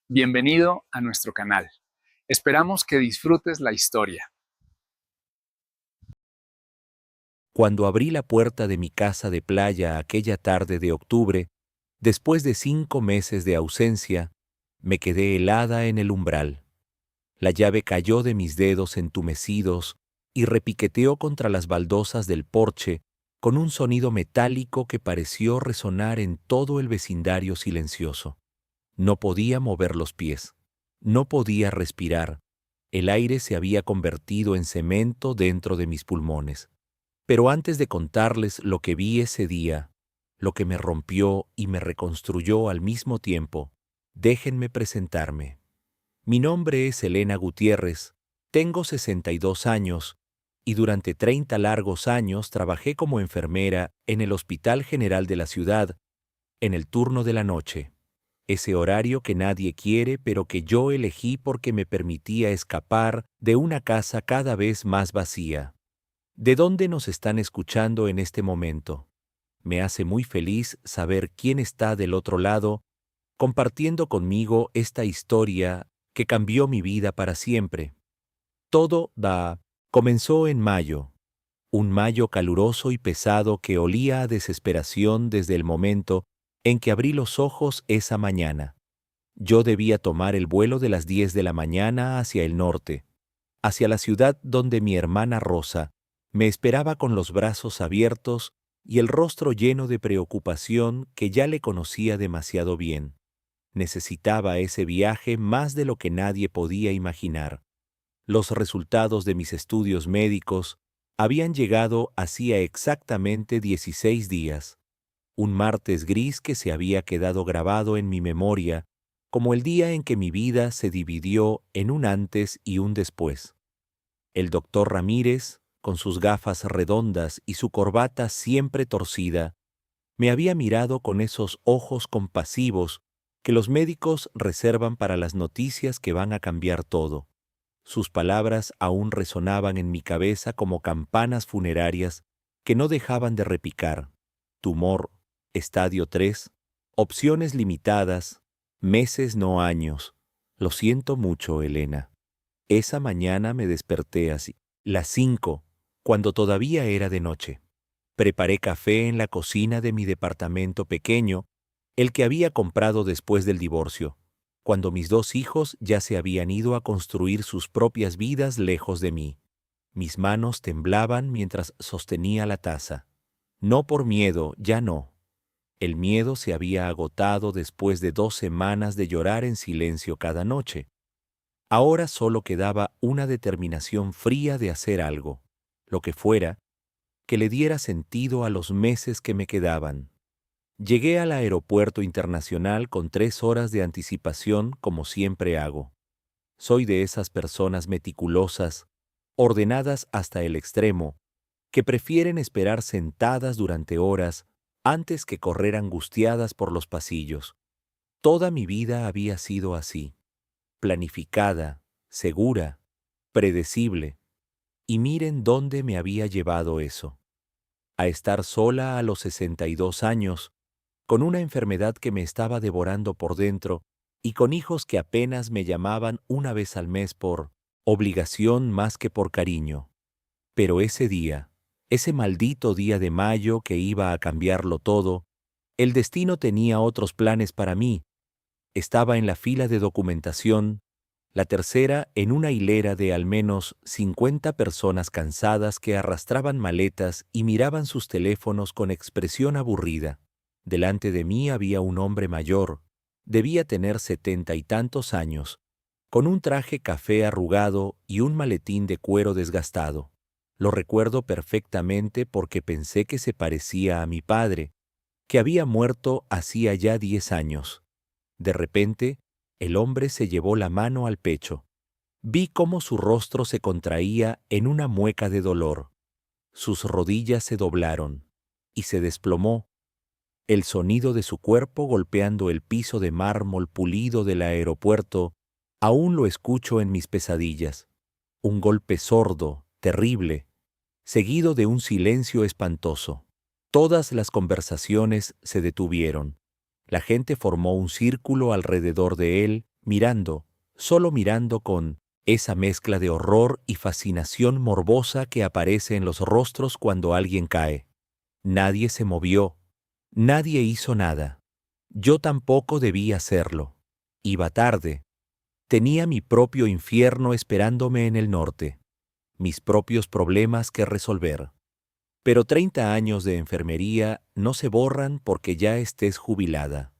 Bienvenido a nuestro canal. Esperamos que disfrutes la historia. Cuando abrí la puerta de mi casa de playa aquella tarde de octubre, después de 5 meses de ausencia, me quedé helada en el umbral. La llave cayó de mis dedos entumecidos y repiqueteó contra las baldosas del porche con un sonido metálico que pareció resonar en todo el vecindario silencioso. No podía mover los pies, no podía respirar. El aire se había convertido en cemento dentro de mis pulmones. Pero antes de contarles lo que vi ese día, lo que me rompió y me reconstruyó al mismo tiempo, déjenme presentarme. Mi nombre es Elena Gutiérrez, tengo 62 años y durante 30 largos años trabajé como enfermera en el Hospital General de la ciudad, en el turno de la noche. Ese horario que nadie quiere, pero que yo elegí porque me permitía escapar de una casa cada vez más vacía. ¿De dónde nos están escuchando en este momento? Me hace muy feliz saber quién está del otro lado, compartiendo conmigo esta historia que cambió mi vida para siempre. Comenzó en mayo, un mayo caluroso y pesado que olía a desesperación desde el momento en que abrí los ojos esa mañana. Yo debía tomar el vuelo de las 10 de la mañana hacia el norte, hacia la ciudad donde mi hermana Rosa me esperaba con los brazos abiertos y el rostro lleno de preocupación que ya le conocía demasiado bien. Necesitaba ese viaje más de lo que nadie podía imaginar. Los resultados de mis estudios médicos habían llegado hacía exactamente 16 días, un martes gris que se había quedado grabado en mi memoria como el día en que mi vida se dividió en un antes y un después. El doctor Ramírez, con sus gafas redondas y su corbata siempre torcida, me había mirado con esos ojos compasivos que los médicos reservan para las noticias que van a cambiar todo. Sus palabras aún resonaban en mi cabeza como campanas funerarias que no dejaban de repicar. Tumor, estadio 3, opciones limitadas, meses no años. Lo siento mucho, Elena. Esa mañana me desperté así, las 5, cuando todavía era de noche. Preparé café en la cocina de mi departamento pequeño, el que había comprado después del divorcio, cuando mis 2 hijos ya se habían ido a construir sus propias vidas lejos de mí. Mis manos temblaban mientras sostenía la taza. No por miedo, ya no. El miedo se había agotado después de 2 semanas de llorar en silencio cada noche. Ahora solo quedaba una determinación fría de hacer algo, lo que fuera, que le diera sentido a los meses que me quedaban. Llegué al aeropuerto internacional con 3 horas de anticipación, como siempre hago. Soy de esas personas meticulosas, ordenadas hasta el extremo, que prefieren esperar sentadas durante horas antes que correr angustiadas por los pasillos. Toda mi vida había sido así, planificada, segura, predecible. Y miren dónde me había llevado eso. A estar sola a los 62 años, con una enfermedad que me estaba devorando por dentro y con hijos que apenas me llamaban una vez al mes por obligación más que por cariño. Pero ese día, ese maldito día de mayo que iba a cambiarlo todo, el destino tenía otros planes para mí. Estaba en la fila de documentación, la tercera en una hilera de al menos 50 personas cansadas que arrastraban maletas y miraban sus teléfonos con expresión aburrida. Delante de mí había un hombre mayor, debía tener 70 y tantos años, con un traje café arrugado y un maletín de cuero desgastado. Lo recuerdo perfectamente porque pensé que se parecía a mi padre, que había muerto hacía ya 10 años. De repente, el hombre se llevó la mano al pecho. Vi cómo su rostro se contraía en una mueca de dolor. Sus rodillas se doblaron y se desplomó. El sonido de su cuerpo golpeando el piso de mármol pulido del aeropuerto aún lo escucho en mis pesadillas. Un golpe sordo, terrible, seguido de un silencio espantoso. Todas las conversaciones se detuvieron. La gente formó un círculo alrededor de él, mirando, solo mirando con esa mezcla de horror y fascinación morbosa que aparece en los rostros cuando alguien cae. Nadie se movió, nadie hizo nada. Yo tampoco debía hacerlo. Iba tarde. Tenía mi propio infierno esperándome en el norte, mis propios problemas que resolver. Pero 30 años de enfermería no se borran porque ya estés jubilada,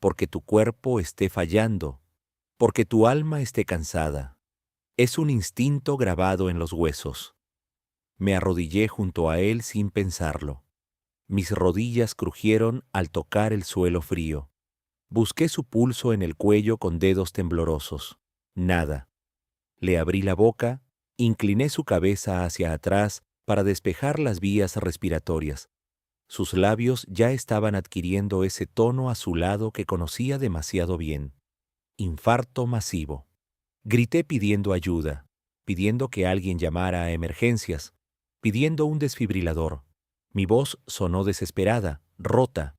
porque tu cuerpo esté fallando, porque tu alma esté cansada. Es un instinto grabado en los huesos. Me arrodillé junto a él sin pensarlo. Mis rodillas crujieron al tocar el suelo frío. Busqué su pulso en el cuello con dedos temblorosos. Nada. Le abrí la boca, incliné su cabeza hacia atrás para despejar las vías respiratorias. Sus labios ya estaban adquiriendo ese tono azulado que conocía demasiado bien. Infarto masivo. Grité pidiendo ayuda, pidiendo que alguien llamara a emergencias, pidiendo un desfibrilador. Mi voz sonó desesperada, rota.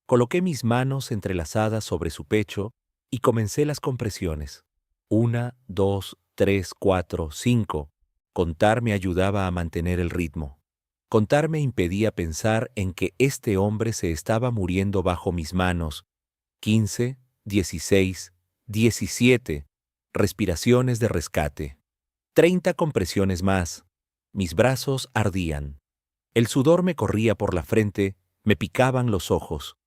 Coloqué mis manos entrelazadas sobre su pecho y comencé las compresiones. 1, 2, 3, 4, 5. Contar me ayudaba a mantener el ritmo. Contar me impedía pensar en que este hombre se estaba muriendo bajo mis manos. 15, 16, 17. Respiraciones de rescate. 30 compresiones más. Mis brazos ardían. El sudor me corría por la frente, me picaban los ojos.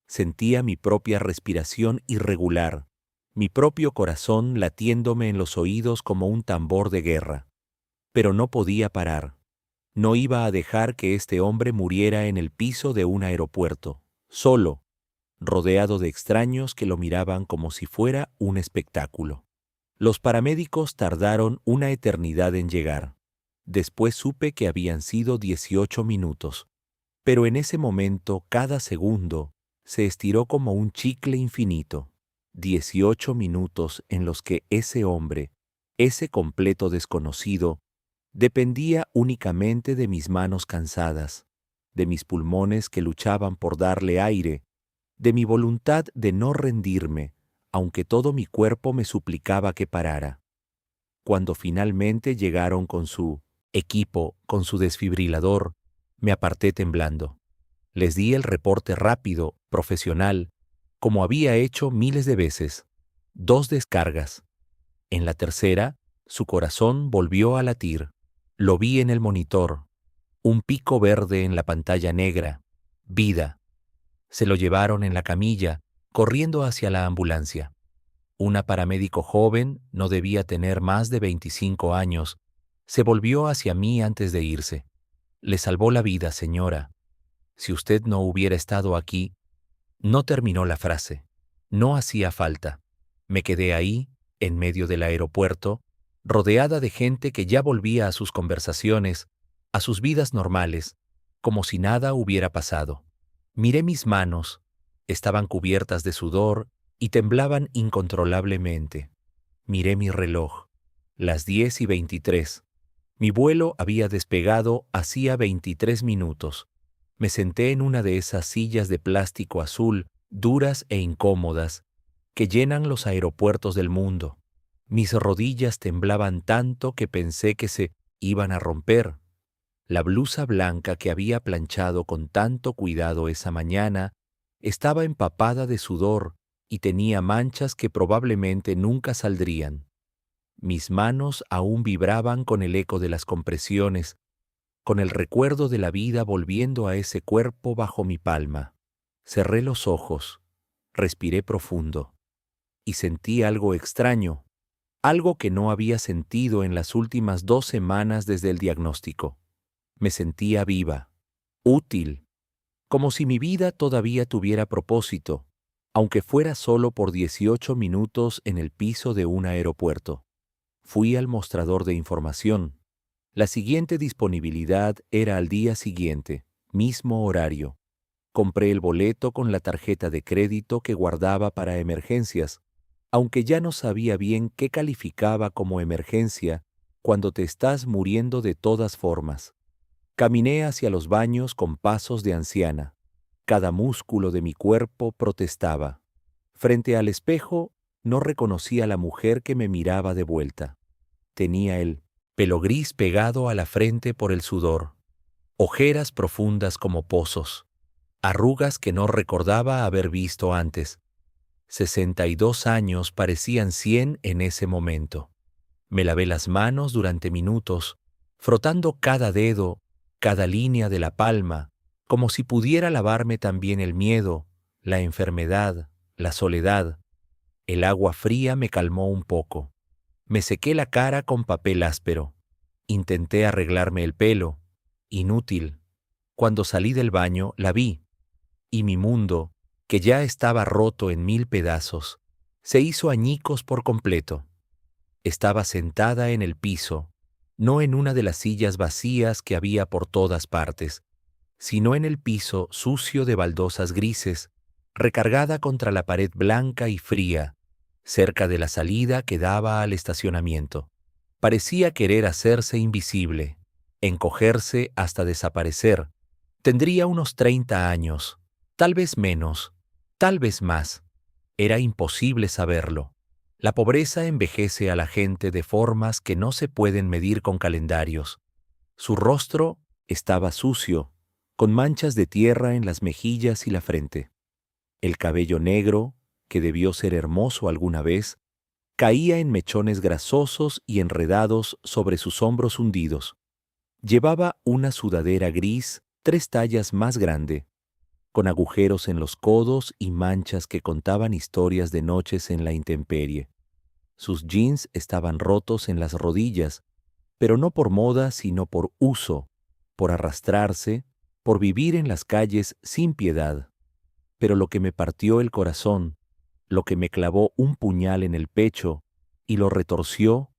Sentía mi propia respiración irregular, mi propio corazón latiéndome en los oídos como un tambor de guerra. Pero no podía parar. No iba a dejar que este hombre muriera en el piso de un aeropuerto, solo, rodeado de extraños que lo miraban como si fuera un espectáculo. Los paramédicos tardaron una eternidad en llegar. Después supe que habían sido 18 minutos. Pero en ese momento, cada segundo se estiró como un chicle infinito. 18 minutos en los que ese hombre, ese completo desconocido, dependía únicamente de mis manos cansadas, de mis pulmones que luchaban por darle aire, de mi voluntad de no rendirme, aunque todo mi cuerpo me suplicaba que parara. Cuando finalmente llegaron con su equipo, con su desfibrilador, me aparté temblando. Les di el reporte rápido, profesional, como había hecho miles de veces. 2 descargas. En la tercera, su corazón volvió a latir. Lo vi en el monitor. Un pico verde en la pantalla negra. Vida. Se lo llevaron en la camilla, corriendo hacia la ambulancia. Una paramédico joven, no debía tener más de 25 años, se volvió hacia mí antes de irse. Le salvó la vida, señora. Si usted no hubiera estado aquí, no terminó la frase. No hacía falta. Me quedé ahí, en medio del aeropuerto, rodeada de gente que ya volvía a sus conversaciones, a sus vidas normales, como si nada hubiera pasado. Miré mis manos, estaban cubiertas de sudor y temblaban incontrolablemente. Miré mi reloj, las 10:23. Mi vuelo había despegado hacía 23 minutos. Me senté en una de esas sillas de plástico azul, duras e incómodas, que llenan los aeropuertos del mundo. Mis rodillas temblaban tanto que pensé que se iban a romper. La blusa blanca que había planchado con tanto cuidado esa mañana estaba empapada de sudor y tenía manchas que probablemente nunca saldrían. Mis manos aún vibraban con el eco de las compresiones, con el recuerdo de la vida volviendo a ese cuerpo bajo mi palma. Cerré los ojos, respiré profundo y sentí algo extraño, algo que no había sentido en las últimas 2 semanas desde el diagnóstico. Me sentía viva, útil, como si mi vida todavía tuviera propósito, aunque fuera solo por 18 minutos en el piso de un aeropuerto. Fui al mostrador de información. La siguiente disponibilidad era al día siguiente, mismo horario. Compré el boleto con la tarjeta de crédito que guardaba para emergencias, aunque ya no sabía bien qué calificaba como emergencia cuando te estás muriendo de todas formas. Caminé hacia los baños con pasos de anciana. Cada músculo de mi cuerpo protestaba. Frente al espejo, no reconocí a la mujer que me miraba de vuelta. Tenía el pelo gris pegado a la frente por el sudor, ojeras profundas como pozos, arrugas que no recordaba haber visto antes. 62 años parecían 100 en ese momento. Me lavé las manos durante minutos, frotando cada dedo, cada línea de la palma, como si pudiera lavarme también el miedo, la enfermedad, la soledad. El agua fría me calmó un poco. Me sequé la cara con papel áspero. Intenté arreglarme el pelo. Inútil. Cuando salí del baño, la vi, y mi mundo, que ya estaba roto en 1000 pedazos, se hizo añicos por completo. Estaba sentada en el piso, no en una de las sillas vacías que había por todas partes, sino en el piso sucio de baldosas grises, recargada contra la pared blanca y fría, cerca de la salida que daba al estacionamiento. Parecía querer hacerse invisible, encogerse hasta desaparecer. Tendría unos 30 años, tal vez menos, tal vez más. Era imposible saberlo. La pobreza envejece a la gente de formas que no se pueden medir con calendarios. Su rostro estaba sucio, con manchas de tierra en las mejillas y la frente. El cabello negro, que debió ser hermoso alguna vez, caía en mechones grasosos y enredados sobre sus hombros hundidos. Llevaba una sudadera gris 3 tallas más grande, con agujeros en los codos y manchas que contaban historias de noches en la intemperie. Sus jeans estaban rotos en las rodillas, pero no por moda, sino por uso, por arrastrarse, por vivir en las calles sin piedad. Pero lo que me partió el corazón, lo que me clavó un puñal en el pecho y lo retorció,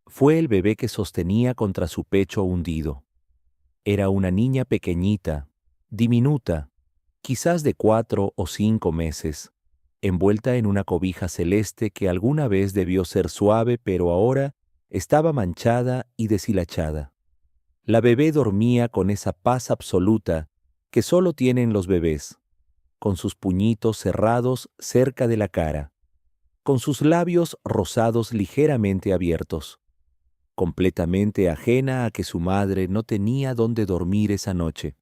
fue el bebé que sostenía contra su pecho hundido. Era una niña pequeñita, diminuta, quizás de 4 o 5 meses, envuelta en una cobija celeste que alguna vez debió ser suave, pero ahora estaba manchada y deshilachada. La bebé dormía con esa paz absoluta que solo tienen los bebés, con sus puñitos cerrados cerca de la cara, con sus labios rosados ligeramente abiertos, completamente ajena a que su madre no tenía dónde dormir esa noche,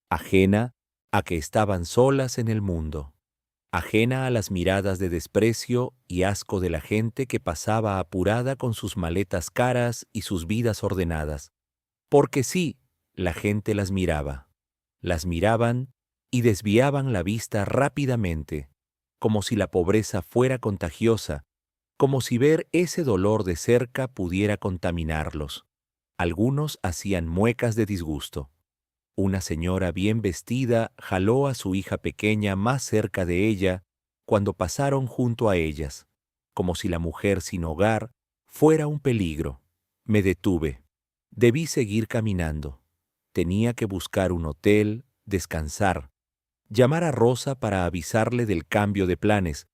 ajena a que estaban solas en el mundo, ajena a las miradas de desprecio y asco de la gente que pasaba apurada con sus maletas caras y sus vidas ordenadas. Porque sí, la gente las miraban y desviaban la vista rápidamente, como si la pobreza fuera contagiosa, como si ver ese dolor de cerca pudiera contaminarlos. Algunos hacían muecas de disgusto. Una señora bien vestida jaló a su hija pequeña más cerca de ella cuando pasaron junto a ellas, como si la mujer sin hogar fuera un peligro. Me detuve. Debí seguir caminando. Tenía que buscar un hotel, descansar, llamar a Rosa para avisarle del cambio de planes,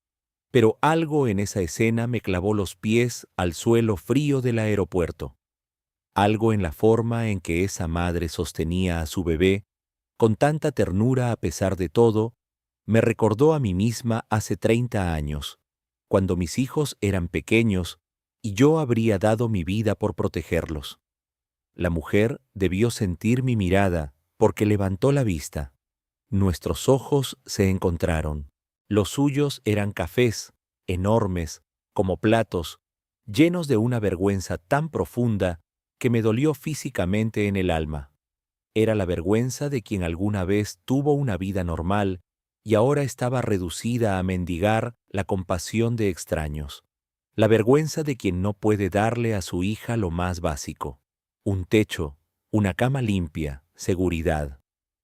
pero algo en esa escena me clavó los pies al suelo frío del aeropuerto. Algo en la forma en que esa madre sostenía a su bebé, con tanta ternura a pesar de todo, me recordó a mí misma hace 30 años, cuando mis hijos eran pequeños y yo habría dado mi vida por protegerlos. La mujer debió sentir mi mirada porque levantó la vista. Nuestros ojos se encontraron. Los suyos eran cafés, enormes, como platos, llenos de una vergüenza tan profunda que me dolió físicamente en el alma. Era la vergüenza de quien alguna vez tuvo una vida normal y ahora estaba reducida a mendigar la compasión de extraños. La vergüenza de quien no puede darle a su hija lo más básico: un techo, una cama limpia, seguridad.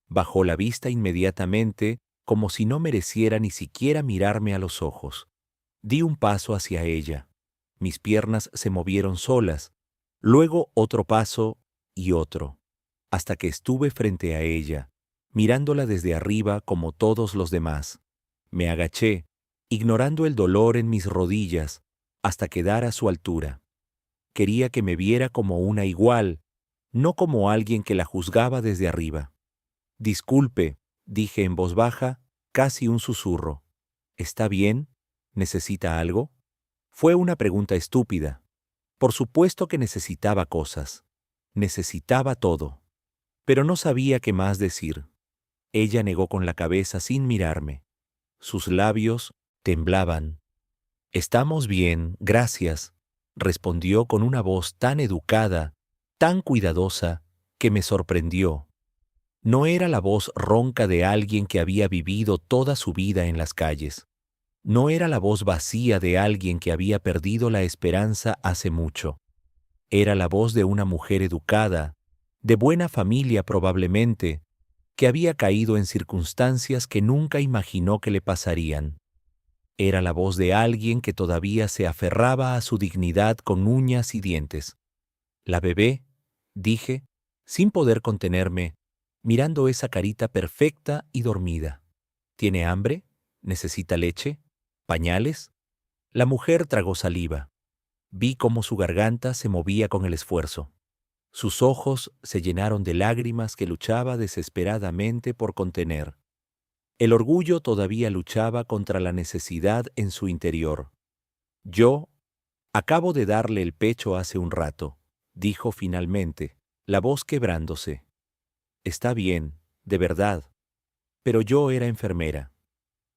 Bajó la vista inmediatamente, como si no mereciera ni siquiera mirarme a los ojos. Di un paso hacia ella. Mis piernas se movieron solas, luego otro paso y otro, hasta que estuve frente a ella, mirándola desde arriba como todos los demás. Me agaché, ignorando el dolor en mis rodillas, hasta quedar a su altura. Quería que me viera como una igual, no como alguien que la juzgaba desde arriba. «Disculpe», dije en voz baja, casi un susurro. «¿Está bien? ¿Necesita algo?» Fue una pregunta estúpida. Por supuesto que necesitaba cosas. Necesitaba todo. Pero no sabía qué más decir. Ella negó con la cabeza sin mirarme. Sus labios temblaban. «Estamos bien, gracias», respondió con una voz tan educada, tan cuidadosa, que me sorprendió. No era la voz ronca de alguien que había vivido toda su vida en las calles. No era la voz vacía de alguien que había perdido la esperanza hace mucho. Era la voz de una mujer educada, de buena familia probablemente, que había caído en circunstancias que nunca imaginó que le pasarían. Era la voz de alguien que todavía se aferraba a su dignidad con uñas y dientes. «La bebé», dije, sin poder contenerme, mirando esa carita perfecta y dormida. «¿Tiene hambre? ¿Necesita leche? ¿Pañales?» La mujer tragó saliva. Vi cómo su garganta se movía con el esfuerzo. Sus ojos se llenaron de lágrimas que luchaba desesperadamente por contener. El orgullo todavía luchaba contra la necesidad en su interior. «Yo acabo de darle el pecho hace un rato», dijo finalmente, la voz quebrándose. «Está bien, de verdad. Pero yo era enfermera.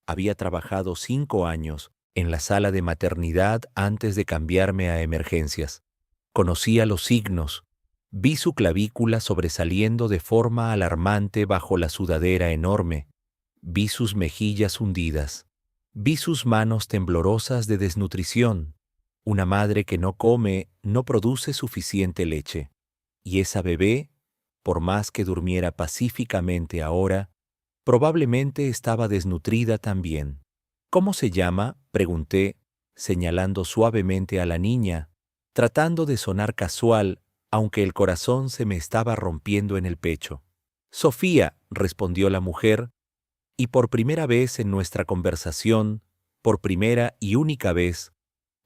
Había trabajado 5 años en la sala de maternidad antes de cambiarme a emergencias. Conocía los signos. Vi su clavícula sobresaliendo de forma alarmante bajo la sudadera enorme. Vi sus mejillas hundidas. Vi sus manos temblorosas de desnutrición. Una madre que no come no produce suficiente leche. Y esa bebé, por más que durmiera pacíficamente ahora, probablemente estaba desnutrida también. «¿Cómo se llama?», pregunté, señalando suavemente a la niña, tratando de sonar casual, aunque el corazón se me estaba rompiendo en el pecho. «Sofía», respondió la mujer, y por primera vez en nuestra conversación, por primera y única vez,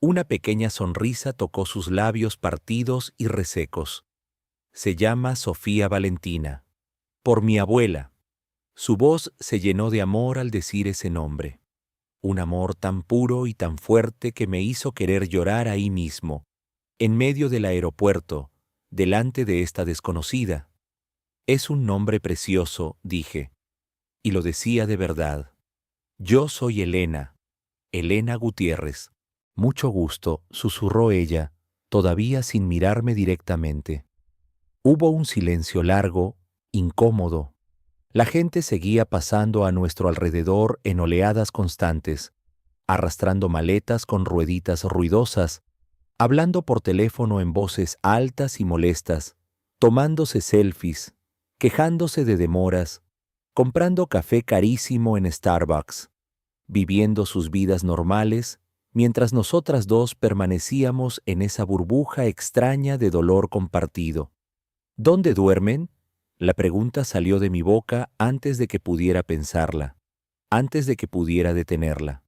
una pequeña sonrisa tocó sus labios partidos y resecos. «Se llama Sofía Valentina. Por mi abuela». Su voz se llenó de amor al decir ese nombre. Un amor tan puro y tan fuerte que me hizo querer llorar ahí mismo, en medio del aeropuerto, delante de esta desconocida. «Es un nombre precioso», dije, y lo decía de verdad. «Yo soy Elena, Elena Gutiérrez». «Mucho gusto», susurró ella, todavía sin mirarme directamente. Hubo un silencio largo, incómodo. La gente seguía pasando a nuestro alrededor en oleadas constantes, arrastrando maletas con rueditas ruidosas, hablando por teléfono en voces altas y molestas, tomándose selfies, quejándose de demoras, comprando café carísimo en Starbucks, viviendo sus vidas normales, mientras nosotras dos permanecíamos en esa burbuja extraña de dolor compartido. «¿Dónde duermen?», la pregunta salió de mi boca antes de que pudiera pensarla, antes de que pudiera detenerla.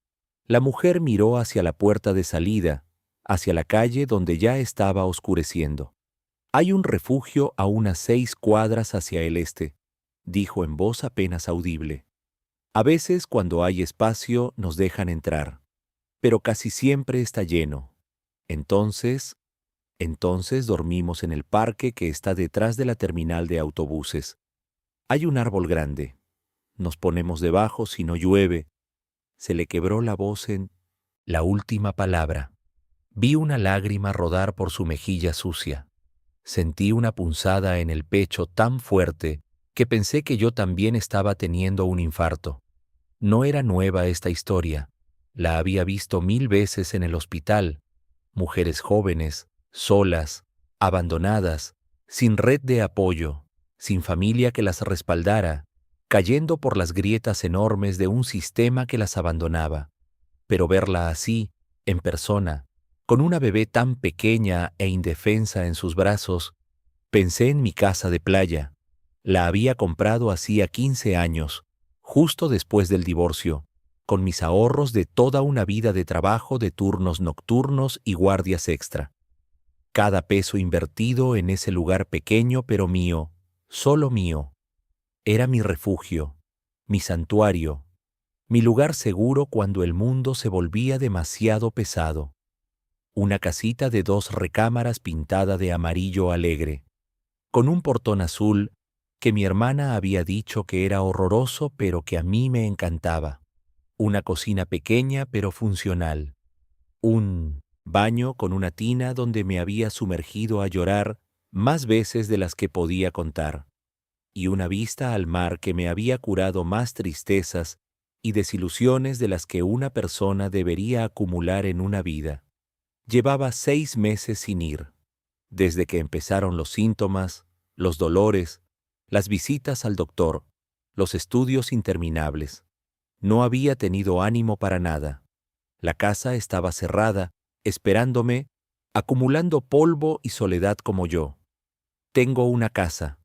La mujer miró hacia la puerta de salida, hacia la calle donde ya estaba oscureciendo. «Hay un refugio a unas 6 cuadras hacia el este», dijo en voz apenas audible. «A veces, cuando hay espacio, nos dejan entrar, pero casi siempre está lleno. Entonces dormimos en el parque que está detrás de la terminal de autobuses. Hay un árbol grande. Nos ponemos debajo si no llueve». Se le quebró la voz en la última palabra. Vi una lágrima rodar por su mejilla sucia. Sentí una punzada en el pecho tan fuerte que pensé que yo también estaba teniendo un infarto. No era nueva esta historia. La había visto 1000 veces en el hospital. Mujeres jóvenes, solas, abandonadas, sin red de apoyo, sin familia que las respaldara, cayendo por las grietas enormes de un sistema que las abandonaba. Pero verla así, en persona, con una bebé tan pequeña e indefensa en sus brazos, pensé en mi casa de playa. La había comprado hacía 15 años, justo después del divorcio, con mis ahorros de toda una vida de trabajo de turnos nocturnos y guardias extra. Cada peso invertido en ese lugar pequeño pero mío, solo mío, era mi refugio, mi santuario, mi lugar seguro cuando el mundo se volvía demasiado pesado. Una casita de 2 recámaras pintada de amarillo alegre, con un portón azul que mi hermana había dicho que era horroroso pero que a mí me encantaba. Una cocina pequeña pero funcional. Un baño con una tina donde me había sumergido a llorar más veces de las que podía contar. Y una vista al mar que me había curado más tristezas y desilusiones de las que una persona debería acumular en una vida. Llevaba 6 meses sin ir, desde que empezaron los síntomas, los dolores, las visitas al doctor, los estudios interminables. No había tenido ánimo para nada. La casa estaba cerrada, esperándome, acumulando polvo y soledad como yo. Tengo una casa.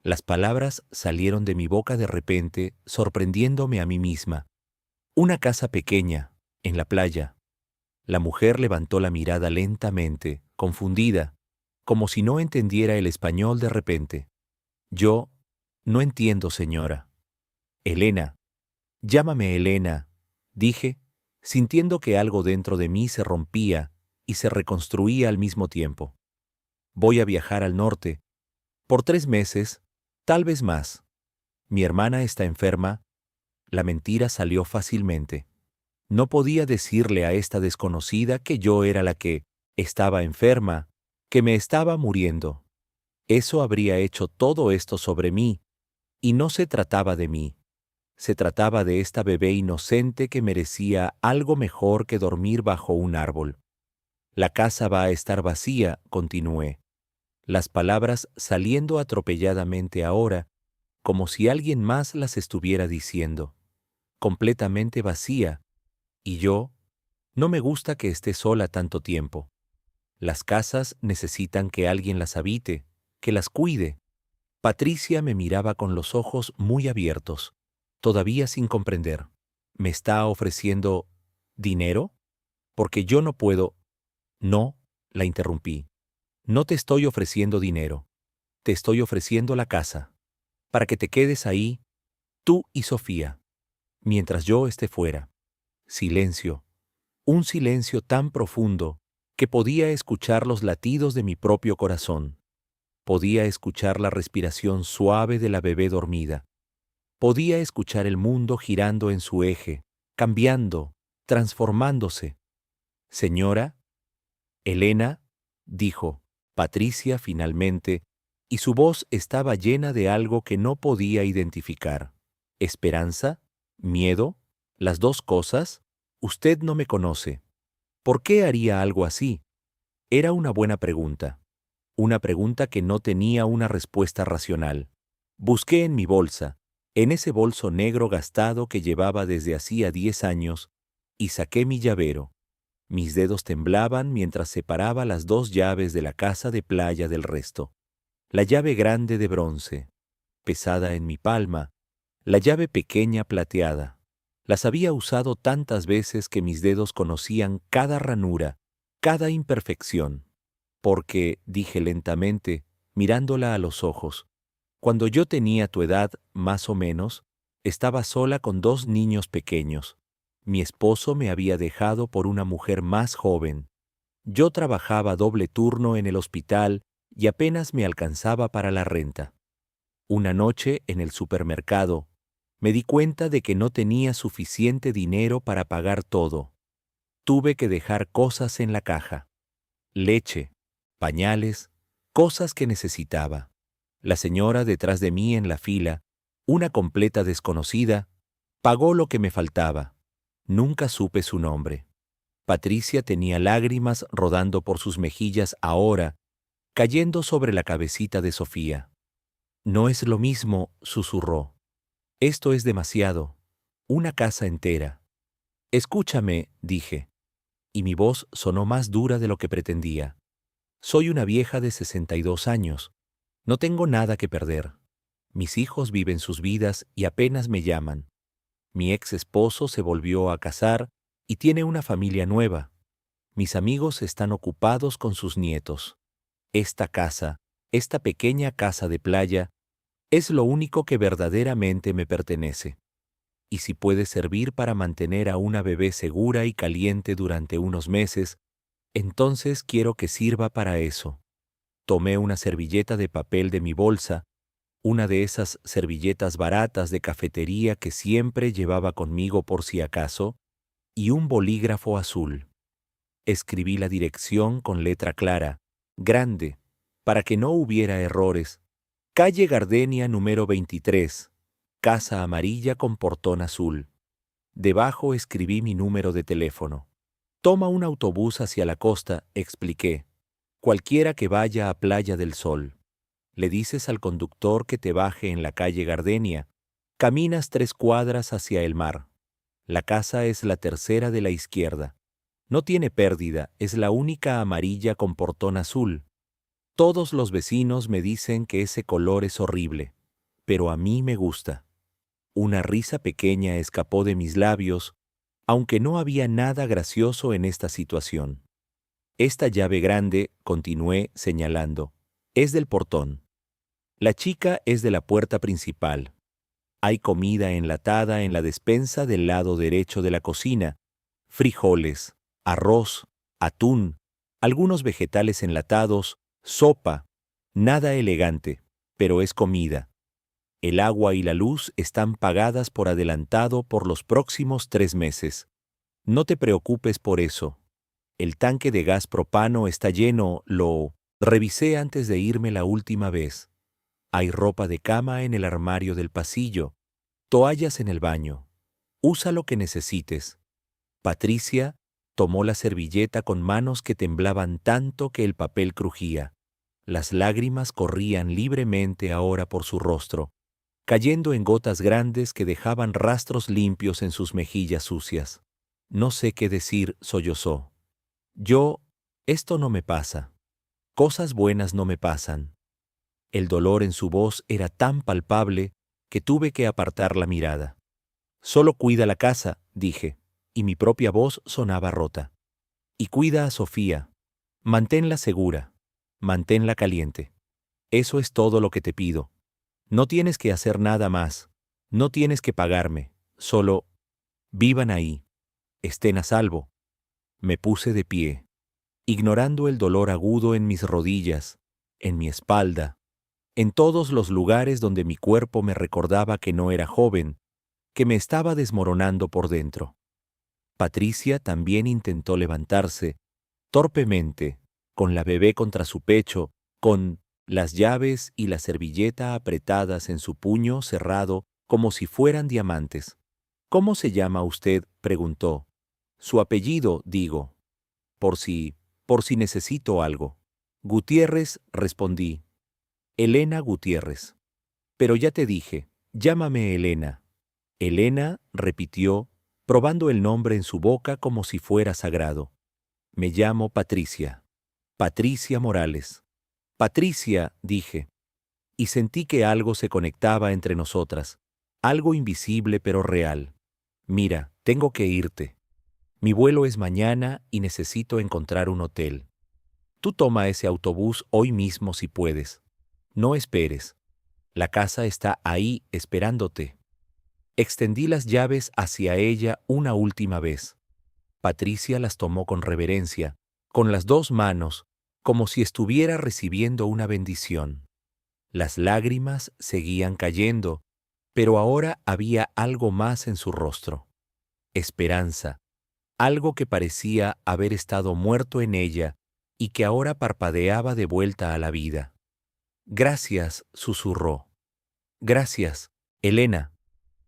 Las palabras salieron de mi boca de repente, sorprendiéndome a mí misma. Una casa pequeña, en la playa. La mujer levantó la mirada lentamente, confundida, como si no entendiera el español de repente. Yo no entiendo, señora. Elena. Llámame Elena, dije, sintiendo que algo dentro de mí se rompía y se reconstruía al mismo tiempo. Voy a viajar al norte. Por 3 meses, tal vez más. Mi hermana está enferma. La mentira salió fácilmente. No podía decirle a esta desconocida que yo era la que estaba enferma, que me estaba muriendo. Eso habría hecho todo esto sobre mí, y no se trataba de mí. Se trataba de esta bebé inocente que merecía algo mejor que dormir bajo un árbol. La casa va a estar vacía, continué. Las palabras saliendo atropelladamente ahora, como si alguien más las estuviera diciendo. Completamente vacía. Y yo, no me gusta que esté sola tanto tiempo. Las casas necesitan que alguien las habite, que las cuide. Patricia me miraba con los ojos muy abiertos, todavía sin comprender. ¿Me está ofreciendo dinero? Porque yo no puedo. No, la interrumpí. No te estoy ofreciendo dinero. Te estoy ofreciendo la casa, para que te quedes ahí, tú y Sofía, mientras yo esté fuera. Silencio. Un silencio tan profundo que podía escuchar los latidos de mi propio corazón. Podía escuchar la respiración suave de la bebé dormida. Podía escuchar el mundo girando en su eje, cambiando, transformándose. Señora, Elena, dijo Patricia finalmente, y su voz estaba llena de algo que no podía identificar. ¿Esperanza? ¿Miedo? ¿Las dos cosas? Usted no me conoce. ¿Por qué haría algo así? Era una buena pregunta. Una pregunta que no tenía una respuesta racional. Busqué en mi bolsa, en ese bolso negro gastado que llevaba desde hacía 10 años, y saqué mi llavero. Mis dedos temblaban mientras separaba las 2 llaves de la casa de playa del resto. La llave grande de bronce, pesada en mi palma, la llave pequeña plateada. Las había usado tantas veces que mis dedos conocían cada ranura, cada imperfección. Porque, dije lentamente, mirándola a los ojos, cuando yo tenía tu edad, más o menos, estaba sola con 2 niños pequeños. Mi esposo me había dejado por una mujer más joven. Yo trabajaba doble turno en el hospital y apenas me alcanzaba para la renta. Una noche, en el supermercado, me di cuenta de que no tenía suficiente dinero para pagar todo. Tuve que dejar cosas en la caja. Leche, pañales, cosas que necesitaba. La señora detrás de mí en la fila, una completa desconocida, pagó lo que me faltaba. Nunca supe su nombre. Patricia tenía lágrimas rodando por sus mejillas ahora, cayendo sobre la cabecita de Sofía. No es lo mismo, susurró. Esto es demasiado. Una casa entera. Escúchame, dije, y mi voz sonó más dura de lo que pretendía. Soy una vieja de 62 años. No tengo nada que perder. Mis hijos viven sus vidas y apenas me llaman. Mi ex esposo se volvió a casar y tiene una familia nueva. Mis amigos están ocupados con sus nietos. Esta casa, esta pequeña casa de playa, es lo único que verdaderamente me pertenece. Y si puede servir para mantener a una bebé segura y caliente durante unos meses, Entonces quiero que sirva para eso. Tomé una servilleta de papel de mi bolsa, una de esas servilletas baratas de cafetería que siempre llevaba conmigo por si acaso, y un bolígrafo azul. Escribí la dirección con letra clara, grande, para que no hubiera errores. Calle Gardenia número 23, casa amarilla con portón azul. Debajo escribí mi número de teléfono. Toma un autobús hacia la costa, expliqué. Cualquiera que vaya a Playa del Sol. Le dices al conductor que te baje en la calle Gardenia. Caminas 3 cuadras hacia el mar. La casa es la tercera de la izquierda. No tiene pérdida, es la única amarilla con portón azul. Todos los vecinos me dicen que ese color es horrible, pero a mí me gusta. Una risa pequeña escapó de mis labios, aunque no había nada gracioso en esta situación. Esta llave grande, continué señalando, es del portón. La chica es de la puerta principal. Hay comida enlatada en la despensa del lado derecho de la cocina, frijoles, arroz, atún, algunos vegetales enlatados, sopa, nada elegante, pero es comida. El agua y la luz están pagadas por adelantado por los próximos 3 meses. No te preocupes por eso. El tanque de gas propano está lleno, lo revisé antes de irme la última vez. Hay ropa de cama en el armario del pasillo, toallas en el baño. Usa lo que necesites. Patricia tomó la servilleta con manos que temblaban tanto que el papel crujía. Las lágrimas corrían libremente ahora por su rostro, cayendo en gotas grandes que dejaban rastros limpios en sus mejillas sucias. No sé qué decir, sollozó. Esto no me pasa. Cosas buenas no me pasan. El dolor en su voz era tan palpable que tuve que apartar la mirada. Solo cuida la casa, dije, y mi propia voz sonaba rota. Y cuida a Sofía. Manténla segura. Manténla caliente. Eso es todo lo que te pido. No tienes que hacer nada más. No tienes que pagarme. Solo vivan ahí. Estén a salvo. Me puse de pie, ignorando el dolor agudo en mis rodillas, en mi espalda, en todos los lugares donde mi cuerpo me recordaba que no era joven, que me estaba desmoronando por dentro. Patricia también intentó levantarse, torpemente, con la bebé contra su pecho, con las llaves y la servilleta apretadas en su puño cerrado como si fueran diamantes. ¿Cómo se llama usted?, preguntó. Su apellido, digo, por si necesito algo. Gutiérrez, respondí. Elena Gutiérrez. Pero ya te dije, llámame Elena. Elena, repitió, probando el nombre en su boca como si fuera sagrado. Me llamo Patricia. Patricia Morales. Patricia, dije. Y sentí que algo se conectaba entre nosotras, algo invisible pero real. Mira, tengo que irte. Mi vuelo es mañana y necesito encontrar un hotel. Tú toma ese autobús hoy mismo si puedes. No esperes. La casa está ahí esperándote. Extendí las llaves hacia ella una última vez. Patricia las tomó con reverencia, con las 2 manos, como si estuviera recibiendo una bendición. Las lágrimas seguían cayendo, pero ahora había algo más en su rostro. Esperanza, algo que parecía haber estado muerto en ella y que ahora parpadeaba de vuelta a la vida. Gracias, susurró. Gracias, Elena.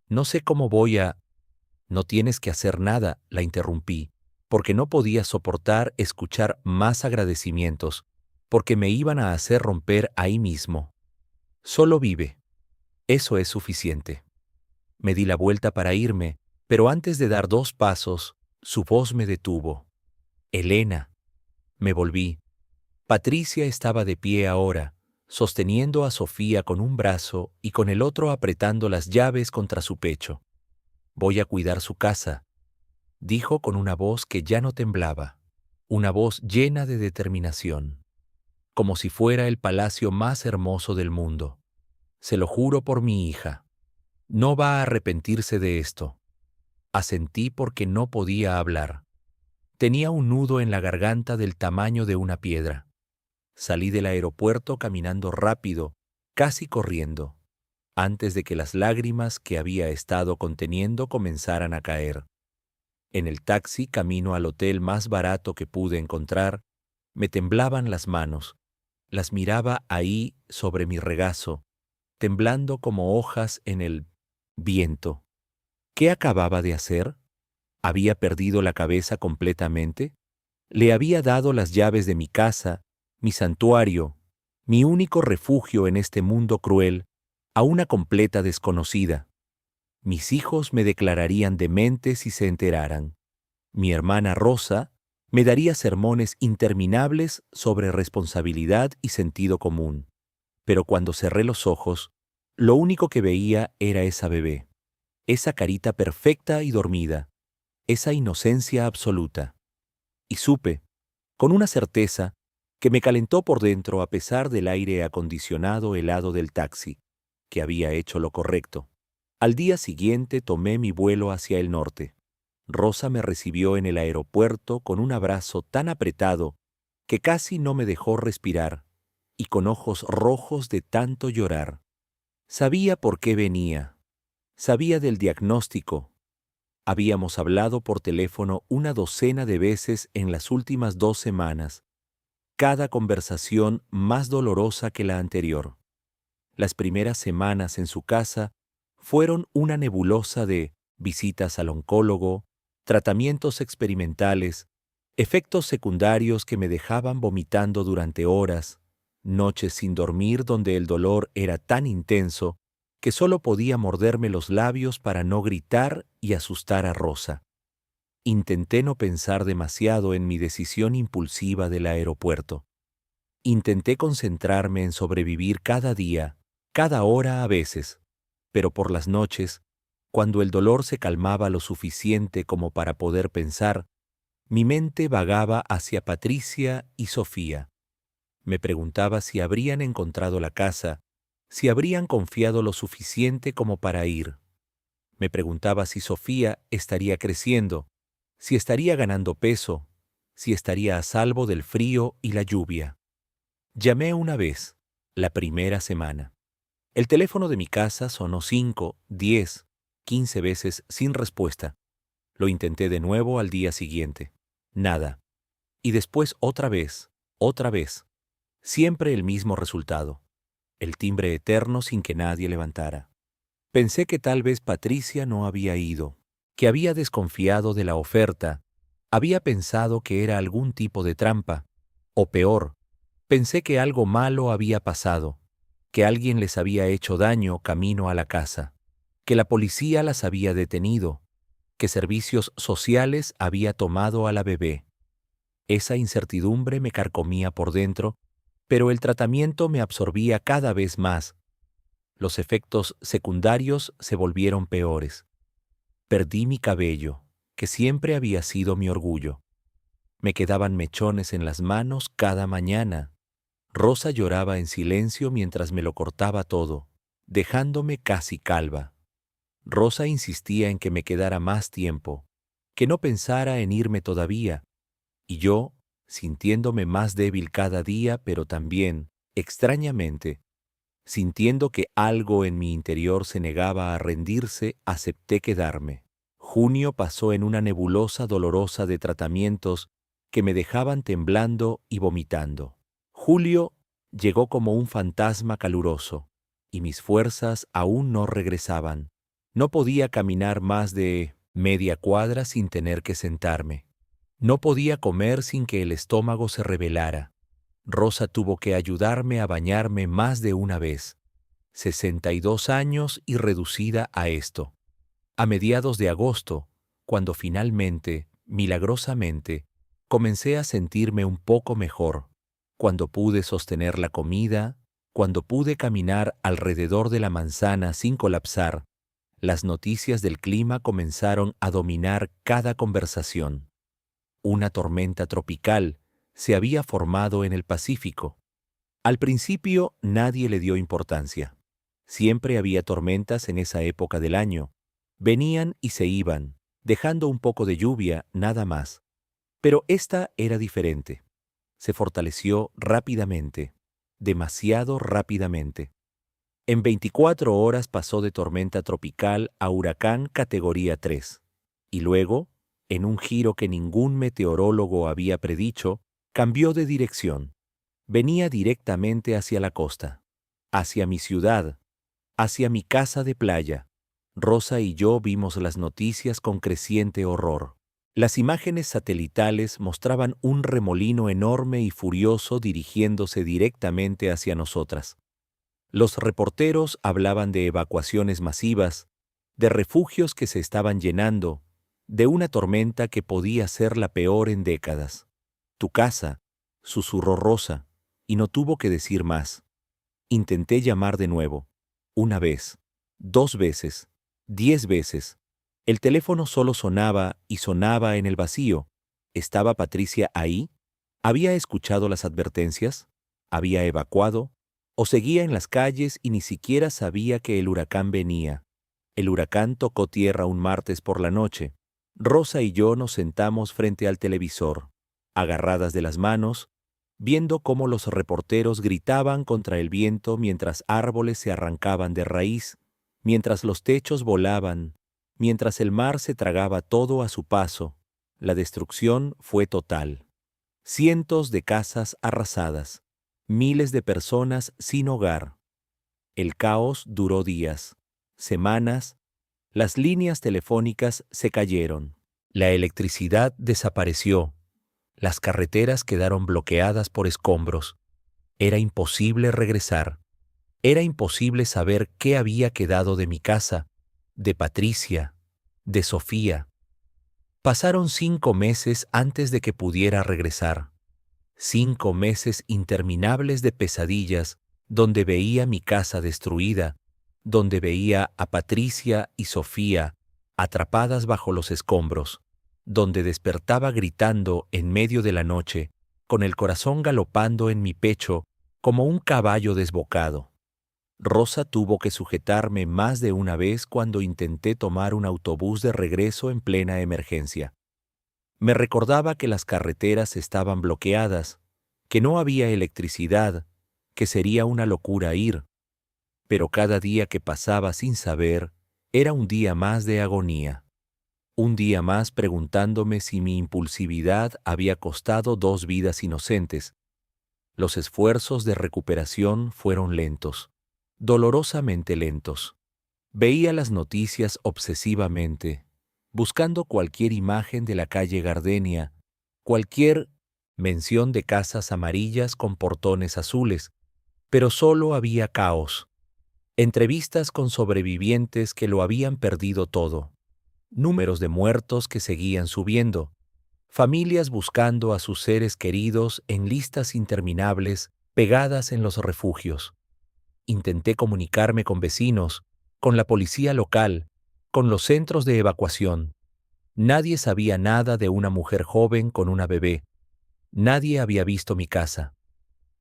No sé cómo voy a... No tienes que hacer nada, la interrumpí, porque no podía soportar escuchar más agradecimientos, porque me iban a hacer romper ahí mismo. Solo vive. Eso es suficiente. Me di la vuelta para irme, pero antes de dar 2 pasos, su voz me detuvo. Elena. Me volví. Patricia estaba de pie ahora, sosteniendo a Sofía con un brazo y con el otro apretando las llaves contra su pecho. Voy a cuidar su casa, dijo con una voz que ya no temblaba, una voz llena de determinación, como si fuera el palacio más hermoso del mundo. Se lo juro por mi hija. No va a arrepentirse de esto. Asentí porque no podía hablar. Tenía un nudo en la garganta del tamaño de una piedra. Salí del aeropuerto caminando rápido, casi corriendo, antes de que las lágrimas que había estado conteniendo comenzaran a caer. En el taxi, camino al hotel más barato que pude encontrar, me temblaban las manos. Las miraba ahí sobre mi regazo, temblando como hojas en el viento. ¿Qué acababa de hacer? ¿Había perdido la cabeza completamente? Le había dado las llaves de mi casa, mi santuario, mi único refugio en este mundo cruel, a una completa desconocida. Mis hijos me declararían demente si se enteraran. Mi hermana Rosa me daría sermones interminables sobre responsabilidad y sentido común. Pero cuando cerré los ojos, lo único que veía era esa bebé, esa carita perfecta y dormida, esa inocencia absoluta. Y supe, con una certeza, que me calentó por dentro a pesar del aire acondicionado helado del taxi, que había hecho lo correcto. Al día siguiente tomé mi vuelo hacia el norte. Rosa me recibió en el aeropuerto con un abrazo tan apretado que casi no me dejó respirar, y con ojos rojos de tanto llorar. Sabía por qué venía. Sabía del diagnóstico. Habíamos hablado por teléfono una docena de veces en las últimas 2 semanas, cada conversación más dolorosa que la anterior. Las primeras semanas en su casa fueron una nebulosa de visitas al oncólogo, tratamientos experimentales, efectos secundarios que me dejaban vomitando durante horas, noches sin dormir donde el dolor era tan intenso que solo podía morderme los labios para no gritar y asustar a Rosa. Intenté no pensar demasiado en mi decisión impulsiva del aeropuerto. Intenté concentrarme en sobrevivir cada día, cada hora a veces, pero por las noches, cuando el dolor se calmaba lo suficiente como para poder pensar, mi mente vagaba hacia Patricia y Sofía. Me preguntaba si habrían encontrado la casa, si habrían confiado lo suficiente como para ir. Me preguntaba si Sofía estaría creciendo, si estaría ganando peso, si estaría a salvo del frío y la lluvia. Llamé una vez, la primera semana. El teléfono de mi casa sonó 5, 10, 15 veces sin respuesta. Lo intenté de nuevo al día siguiente. Nada. Y después otra vez, otra vez. Siempre el mismo resultado. El timbre eterno sin que nadie levantara. Pensé que tal vez Patricia no había ido, que había desconfiado de la oferta, había pensado que era algún tipo de trampa, o peor, pensé que algo malo había pasado, que alguien les había hecho daño camino a la casa, que la policía las había detenido, que servicios sociales había tomado a la bebé. Esa incertidumbre me carcomía por dentro, pero el tratamiento me absorbía cada vez más. Los efectos secundarios se volvieron peores. Perdí mi cabello, que siempre había sido mi orgullo. Me quedaban mechones en las manos cada mañana. Rosa lloraba en silencio mientras me lo cortaba todo, dejándome casi calva. Rosa insistía en que me quedara más tiempo, que no pensara en irme todavía, y yo, sintiéndome más débil cada día, pero también, extrañamente, sintiendo que algo en mi interior se negaba a rendirse, acepté quedarme. Junio pasó en una nebulosa dolorosa de tratamientos que me dejaban temblando y vomitando. Julio llegó como un fantasma caluroso, y mis fuerzas aún no regresaban. No podía caminar más de media cuadra sin tener que sentarme. No podía comer sin que el estómago se rebelara. Rosa tuvo que ayudarme a bañarme más de una vez. 62 años y reducida a esto. A mediados de agosto, cuando finalmente, milagrosamente, comencé a sentirme un poco mejor, cuando pude sostener la comida, cuando pude caminar alrededor de la manzana sin colapsar, las noticias del clima comenzaron a dominar cada conversación. Una tormenta tropical se había formado en el Pacífico. Al principio nadie le dio importancia. Siempre había tormentas en esa época del año. Venían y se iban, dejando un poco de lluvia, nada más. Pero esta era diferente. Se fortaleció rápidamente, demasiado rápidamente. En 24 horas pasó de tormenta tropical a huracán categoría 3. Y luego, en un giro que ningún meteorólogo había predicho, cambió de dirección. Venía directamente hacia la costa, hacia mi ciudad, hacia mi casa de playa. Rosa y yo vimos las noticias con creciente horror. Las imágenes satelitales mostraban un remolino enorme y furioso dirigiéndose directamente hacia nosotras. Los reporteros hablaban de evacuaciones masivas, de refugios que se estaban llenando, de una tormenta que podía ser la peor en décadas. «Tu casa», susurró Rosa, y no tuvo que decir más. Intenté llamar de nuevo. Una vez, 2 veces, 10 veces. El teléfono solo sonaba y sonaba en el vacío. ¿Estaba Patricia ahí? ¿Había escuchado las advertencias? ¿Había evacuado? ¿O seguía en las calles y ni siquiera sabía que el huracán venía? El huracán tocó tierra un martes por la noche. Rosa y yo nos sentamos frente al televisor, agarradas de las manos, viendo cómo los reporteros gritaban contra el viento mientras árboles se arrancaban de raíz, mientras los techos volaban, mientras el mar se tragaba todo a su paso. La destrucción fue total. Cientos de casas arrasadas, miles de personas sin hogar. El caos duró días, semanas. Las líneas telefónicas se cayeron. La electricidad desapareció. Las carreteras quedaron bloqueadas por escombros. Era imposible regresar. Era imposible saber qué había quedado de mi casa, de Patricia, de Sofía. Pasaron 5 meses antes de que pudiera regresar. 5 meses interminables de pesadillas, donde veía mi casa destruida, donde veía a Patricia y Sofía atrapadas bajo los escombros, donde despertaba gritando en medio de la noche, con el corazón galopando en mi pecho como un caballo desbocado. Rosa tuvo que sujetarme más de una vez cuando intenté tomar un autobús de regreso en plena emergencia. Me recordaba que las carreteras estaban bloqueadas, que no había electricidad, que sería una locura ir. Pero cada día que pasaba sin saber era un día más de agonía. Un día más preguntándome si mi impulsividad había costado 2 vidas inocentes. Los esfuerzos de recuperación fueron lentos, dolorosamente lentos. Veía las noticias obsesivamente, buscando cualquier imagen de la calle Gardenia, cualquier mención de casas amarillas con portones azules, pero solo había caos. Entrevistas con sobrevivientes que lo habían perdido todo. Números de muertos que seguían subiendo. Familias buscando a sus seres queridos en listas interminables pegadas en los refugios. Intenté comunicarme con vecinos, con la policía local, con los centros de evacuación. Nadie sabía nada de una mujer joven con una bebé. Nadie había visto mi casa.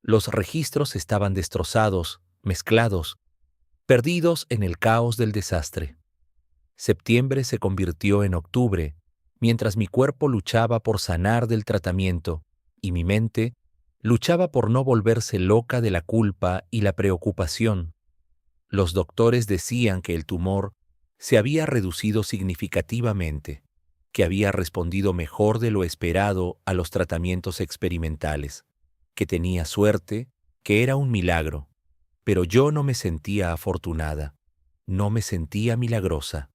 Los registros estaban destrozados, mezclados, perdidos en el caos del desastre. Septiembre se convirtió en octubre, mientras mi cuerpo luchaba por sanar del tratamiento y mi mente luchaba por no volverse loca de la culpa y la preocupación. Los doctores decían que el tumor se había reducido significativamente, que había respondido mejor de lo esperado a los tratamientos experimentales, que tenía suerte, que era un milagro. Pero yo no me sentía afortunada, no me sentía milagrosa.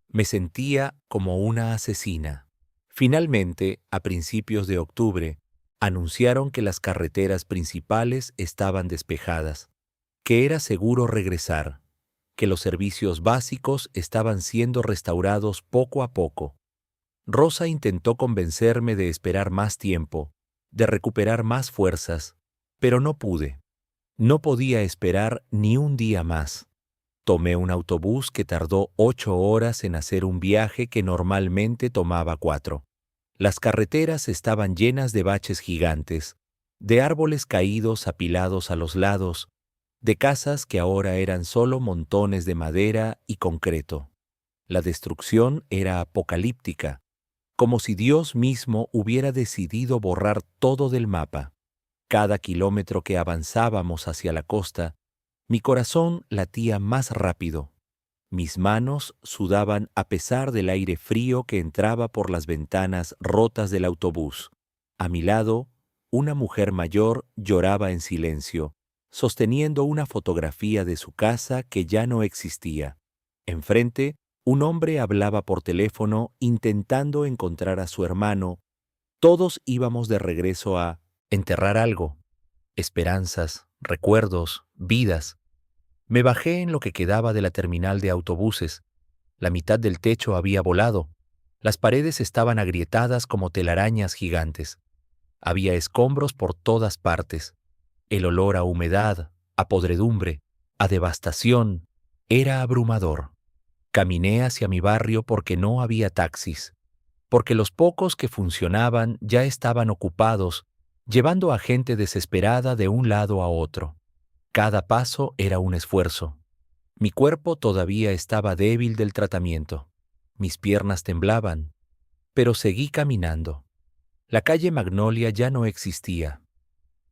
Me sentía como una asesina. Finalmente, a principios de octubre, anunciaron que las carreteras principales estaban despejadas, que era seguro regresar, que los servicios básicos estaban siendo restaurados poco a poco. Rosa intentó convencerme de esperar más tiempo, de recuperar más fuerzas, pero no pude. No podía esperar ni un día más. Tomé un autobús que tardó 8 horas en hacer un viaje que normalmente tomaba 4. Las carreteras estaban llenas de baches gigantes, de árboles caídos apilados a los lados, de casas que ahora eran solo montones de madera y concreto. La destrucción era apocalíptica, como si Dios mismo hubiera decidido borrar todo del mapa. Cada kilómetro que avanzábamos hacia la costa, mi corazón latía más rápido. Mis manos sudaban a pesar del aire frío que entraba por las ventanas rotas del autobús. A mi lado, una mujer mayor lloraba en silencio, sosteniendo una fotografía de su casa que ya no existía. Enfrente, un hombre hablaba por teléfono intentando encontrar a su hermano. Todos íbamos de regreso a enterrar algo. Esperanzas, recuerdos, vidas. Me bajé en lo que quedaba de la terminal de autobuses. La mitad del techo había volado. Las paredes estaban agrietadas como telarañas gigantes. Había escombros por todas partes. El olor a humedad, a podredumbre, a devastación, era abrumador. Caminé hacia mi barrio porque no había taxis, porque los pocos que funcionaban ya estaban ocupados, llevando a gente desesperada de un lado a otro. Cada paso era un esfuerzo. Mi cuerpo todavía estaba débil del tratamiento. Mis piernas temblaban, pero seguí caminando. La calle Magnolia ya no existía.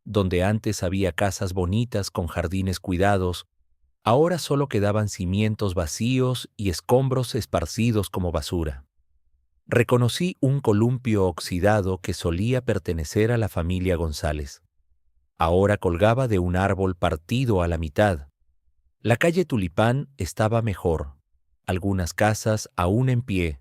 Donde antes había casas bonitas con jardines cuidados, ahora solo quedaban cimientos vacíos y escombros esparcidos como basura. Reconocí un columpio oxidado que solía pertenecer a la familia González. Ahora colgaba de un árbol partido a la mitad. La calle Tulipán estaba mejor, algunas casas aún en pie,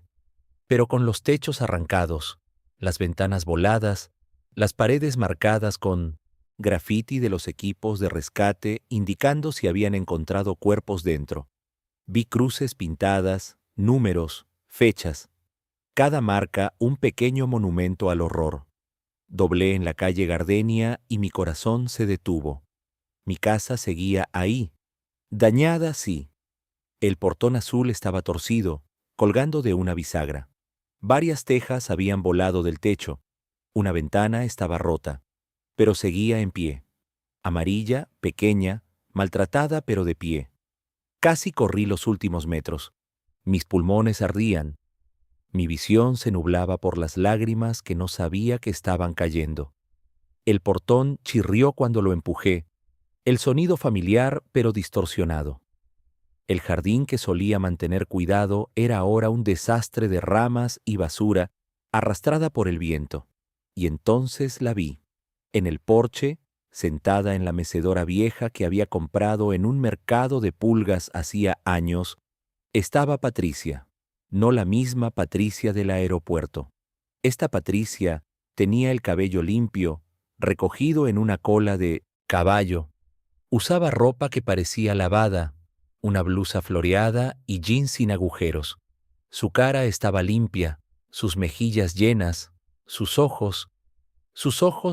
pero con los techos arrancados, las ventanas voladas, las paredes marcadas con grafiti de los equipos de rescate indicando si habían encontrado cuerpos dentro. Vi cruces pintadas, números, fechas. Cada marca un pequeño monumento al horror. Doblé en la calle Gardenia y mi corazón se detuvo. Mi casa seguía ahí. Dañada, sí. El portón azul estaba torcido, colgando de una bisagra. Varias tejas habían volado del techo. Una ventana estaba rota, pero seguía en pie. Amarilla, pequeña, maltratada pero de pie. Casi corrí los últimos metros. Mis pulmones ardían. Mi visión se nublaba por las lágrimas que no sabía que estaban cayendo. El portón chirrió cuando lo empujé, el sonido familiar pero distorsionado. El jardín que solía mantener cuidado era ahora un desastre de ramas y basura arrastrada por el viento. Y entonces la vi, en el porche, sentada en la mecedora vieja que había comprado en un mercado de pulgas hacía años, estaba Patricia. No la misma Patricia del aeropuerto. Esta Patricia tenía el cabello limpio, recogido en una cola de caballo. Usaba ropa que parecía lavada, una blusa floreada y jeans sin agujeros. Su cara estaba limpia, sus mejillas llenas, sus ojos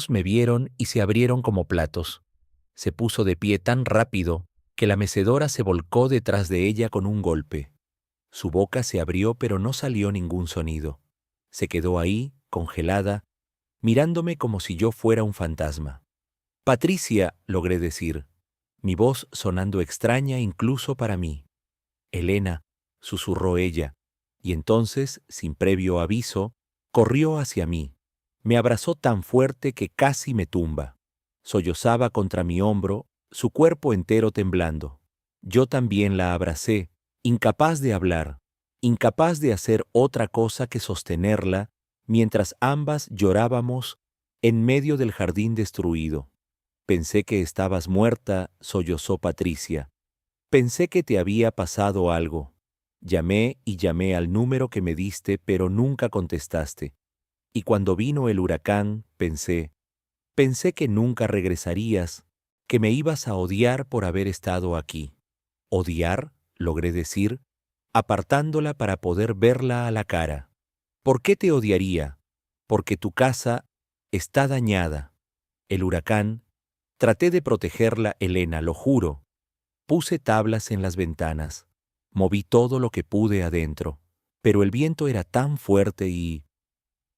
me vieron y se abrieron como platos. Se puso de pie tan rápido que la mecedora se volcó detrás de ella con un golpe. Su boca se abrió pero no salió ningún sonido. Se quedó ahí, congelada, mirándome como si yo fuera un fantasma. «Patricia», logré decir, mi voz sonando extraña incluso para mí. «Elena», susurró ella, y entonces, sin previo aviso, corrió hacia mí. Me abrazó tan fuerte que casi me tumba. Sollozaba contra mi hombro, su cuerpo entero temblando. Yo también la abracé, incapaz de hablar, incapaz de hacer otra cosa que sostenerla, mientras ambas llorábamos en medio del jardín destruido. «Pensé que estabas muerta», sollozó Patricia. «Pensé que te había pasado algo. Llamé y llamé al número que me diste, pero nunca contestaste. Y cuando vino el huracán, pensé que nunca regresarías, que me ibas a odiar por haber estado aquí». «¿Odiar?», logré decir, apartándola para poder verla a la cara. «¿Por qué te odiaría? Porque tu casa está dañada. El huracán. Traté de protegerla, Elena, lo juro. Puse tablas en las ventanas. Moví todo lo que pude adentro. Pero el viento era tan fuerte y...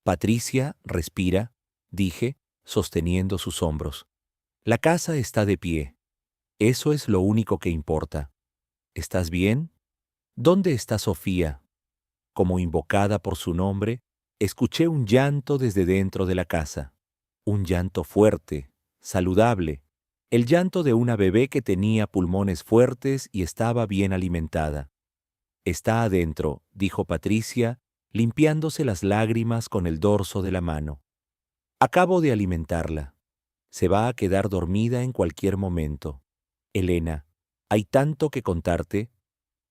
«Patricia, respira», dije, sosteniendo sus hombros. «La casa está de pie. Eso es lo único que importa. ¿Estás bien? ¿Dónde está Sofía?». Como invocada por su nombre, Escuché un llanto desde dentro de la casa. Un llanto fuerte, saludable. El llanto de una bebé que tenía pulmones fuertes y estaba bien alimentada. Está adentro, dijo Patricia, limpiándose las lágrimas con el dorso de la mano. Acabo de alimentarla. Se va a quedar dormida en cualquier momento. Elena, hay tanto que contarte,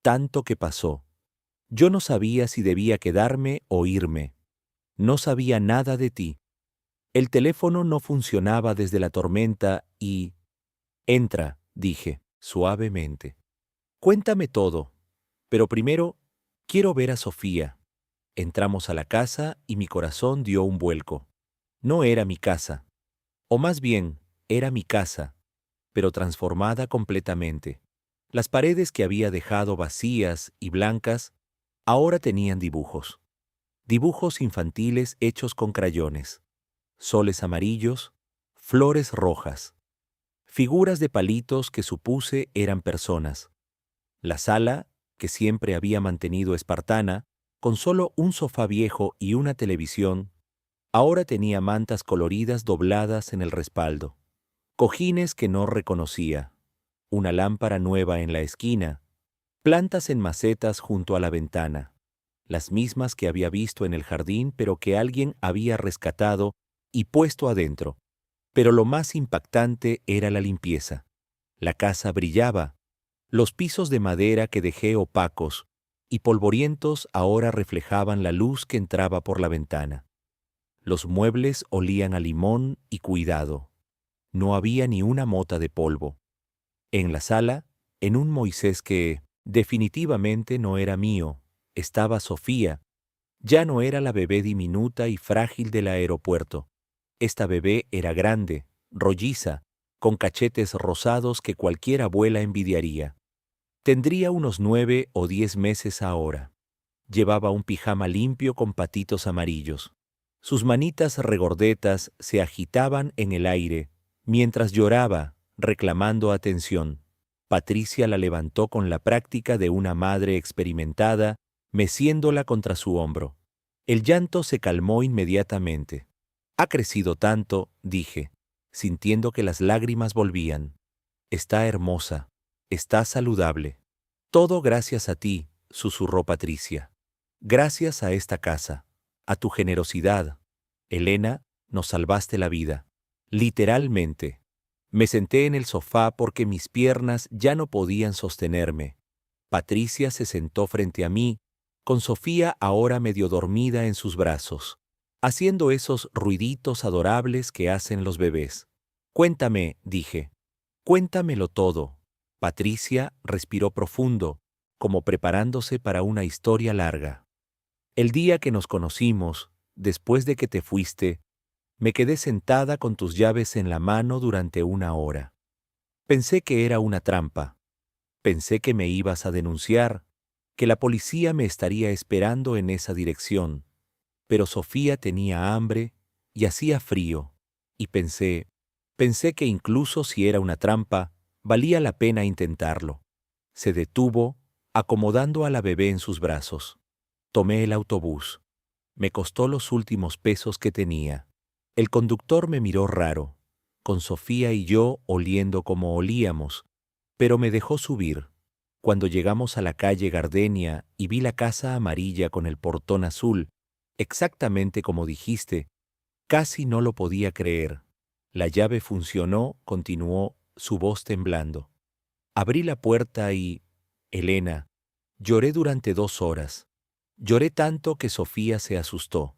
tanto que pasó. Yo no sabía si debía quedarme o irme. No sabía nada de ti. El teléfono no funcionaba desde la tormenta y... Entra, dije, suavemente. Cuéntame todo, pero primero quiero ver a Sofía. Entramos a la casa y mi corazón dio un vuelco. No era mi casa, o más bien, era mi casa, pero transformada completamente. Las paredes que había dejado vacías y blancas ahora tenían dibujos. Dibujos infantiles hechos con crayones. Soles amarillos, flores rojas. Figuras de palitos que supuse eran personas. La sala, que siempre había mantenido espartana, con solo un sofá viejo y una televisión, ahora tenía mantas coloridas dobladas en el respaldo, cojines que no reconocía, una lámpara nueva en la esquina, plantas en macetas junto a la ventana, las mismas que había visto en el jardín pero que alguien había rescatado y puesto adentro. Pero lo más impactante era la limpieza. La casa brillaba. Los pisos de madera que dejé opacos y polvorientos ahora reflejaban la luz que entraba por la ventana. Los muebles olían a limón y cuidado. No había ni una mota de polvo. En la sala, en un Moisés que definitivamente no era mío, estaba Sofía. Ya no era la bebé diminuta y frágil del aeropuerto. Esta bebé era grande, rolliza, con cachetes rosados que cualquier abuela envidiaría. Tendría unos 9 o 10 meses ahora. Llevaba un pijama limpio con patitos amarillos. Sus manitas regordetas se agitaban en el aire, mientras lloraba, reclamando atención. Patricia la levantó con la práctica de una madre experimentada, meciéndola contra su hombro. El llanto se calmó inmediatamente. Ha crecido tanto, dije, sintiendo que las lágrimas volvían. Está hermosa, está saludable. Todo gracias a ti, susurró Patricia. Gracias a esta casa, a tu generosidad. Elena, nos salvaste la vida. Literalmente. Me senté en el sofá porque mis piernas ya no podían sostenerme. Patricia se sentó frente a mí, con Sofía ahora medio dormida en sus brazos, haciendo esos ruiditos adorables que hacen los bebés. Cuéntame, dije. Cuéntamelo todo. Patricia respiró profundo, como preparándose para una historia larga. El día que nos conocimos, después de que te fuiste, me quedé sentada con tus llaves en la mano durante 1 hora. Pensé que era una trampa. Pensé que me ibas a denunciar, que la policía me estaría esperando en esa dirección. Pero Sofía tenía hambre y hacía frío, y pensé que incluso si era una trampa, valía la pena intentarlo. Se detuvo, acomodando a la bebé en sus brazos. Tomé el autobús. Me costó los últimos pesos que tenía. El conductor me miró raro, con Sofía y yo oliendo como olíamos, pero me dejó subir. Cuando llegamos a la calle Gardenia y vi la casa amarilla con el portón azul, exactamente como dijiste, casi no lo podía creer. La llave funcionó, continuó, su voz temblando. Abrí la puerta y... Elena, lloré durante 2 horas. Lloré tanto que Sofía se asustó.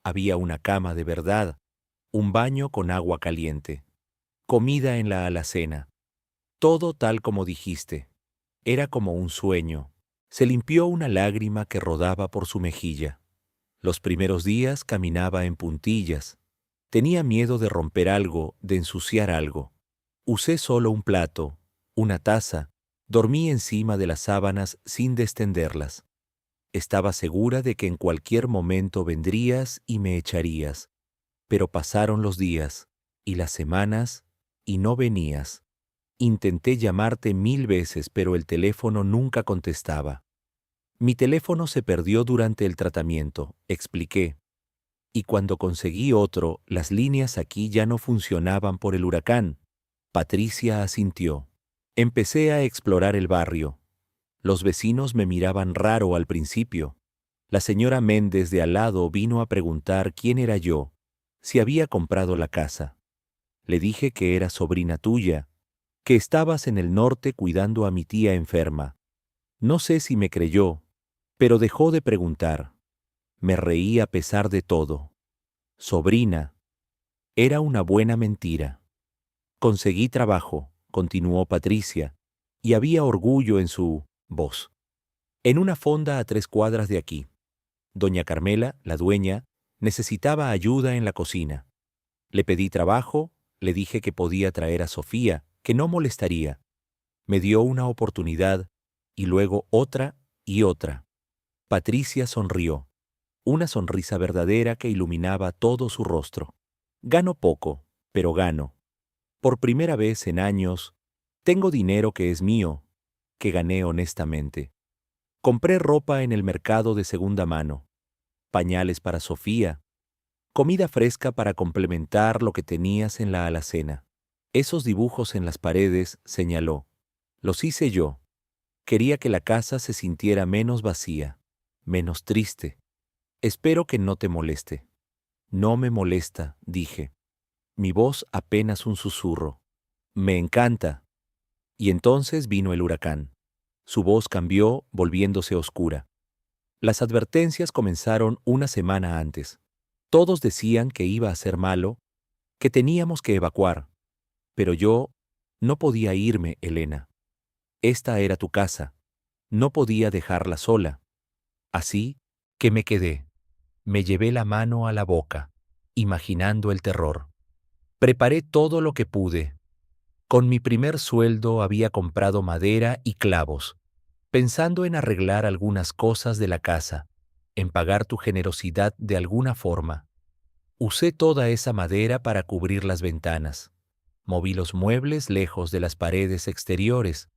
Había una cama de verdad, un baño con agua caliente, comida en la alacena. Todo tal como dijiste. Era como un sueño. Se limpió una lágrima que rodaba por su mejilla. Los primeros días caminaba en puntillas. Tenía miedo de romper algo, de ensuciar algo. Usé solo un plato, una taza, dormí encima de las sábanas sin destenderlas. Estaba segura de que en cualquier momento vendrías y me echarías. Pero pasaron los días, y las semanas, y no venías. Intenté llamarte 1000 veces, pero el teléfono nunca contestaba. Mi teléfono se perdió durante el tratamiento, expliqué. y cuando conseguí otro, las líneas aquí ya no funcionaban por el huracán. Patricia asintió. Empecé a explorar el barrio. Los vecinos me miraban raro al principio. La señora Méndez de al lado vino a preguntar quién era yo, si había comprado la casa. Le dije que era sobrina tuya, que estabas en el norte cuidando a mi tía enferma. No sé si me creyó, pero dejó de preguntar. Me reí a pesar de todo. Sobrina, era una buena mentira. Conseguí trabajo, continuó Patricia, y había orgullo en su voz. En una fonda a 3 cuadras de aquí. Doña Carmela, la dueña, necesitaba ayuda en la cocina. Le pedí trabajo, le dije que podía traer a Sofía, que no molestaría. Me dio una oportunidad, y luego otra y otra. Patricia sonrió, una sonrisa verdadera que iluminaba todo su rostro. Gano poco, pero gano. Por primera vez en años, tengo dinero que es mío, que gané honestamente. Compré ropa en el mercado de segunda mano, pañales para Sofía, comida fresca para complementar lo que tenías en la alacena. Esos dibujos en las paredes, señaló, los hice yo. Quería que la casa se sintiera menos vacía, menos triste. Espero que no te moleste. No me molesta, dije. Mi voz apenas un susurro. Me encanta. Y entonces vino el huracán. Su voz cambió, volviéndose oscura. Las advertencias comenzaron una semana antes. Todos decían que iba a ser malo, que teníamos que evacuar. Pero yo no podía irme, Elena. Esta era tu casa. No podía dejarla sola. Así que me quedé. Me llevé la mano a la boca, imaginando el terror. Preparé todo lo que pude. Con mi primer sueldo había comprado madera y clavos, pensando en arreglar algunas cosas de la casa, en pagar tu generosidad de alguna forma. Usé toda esa madera para cubrir las ventanas. Moví los muebles lejos de las paredes exteriores.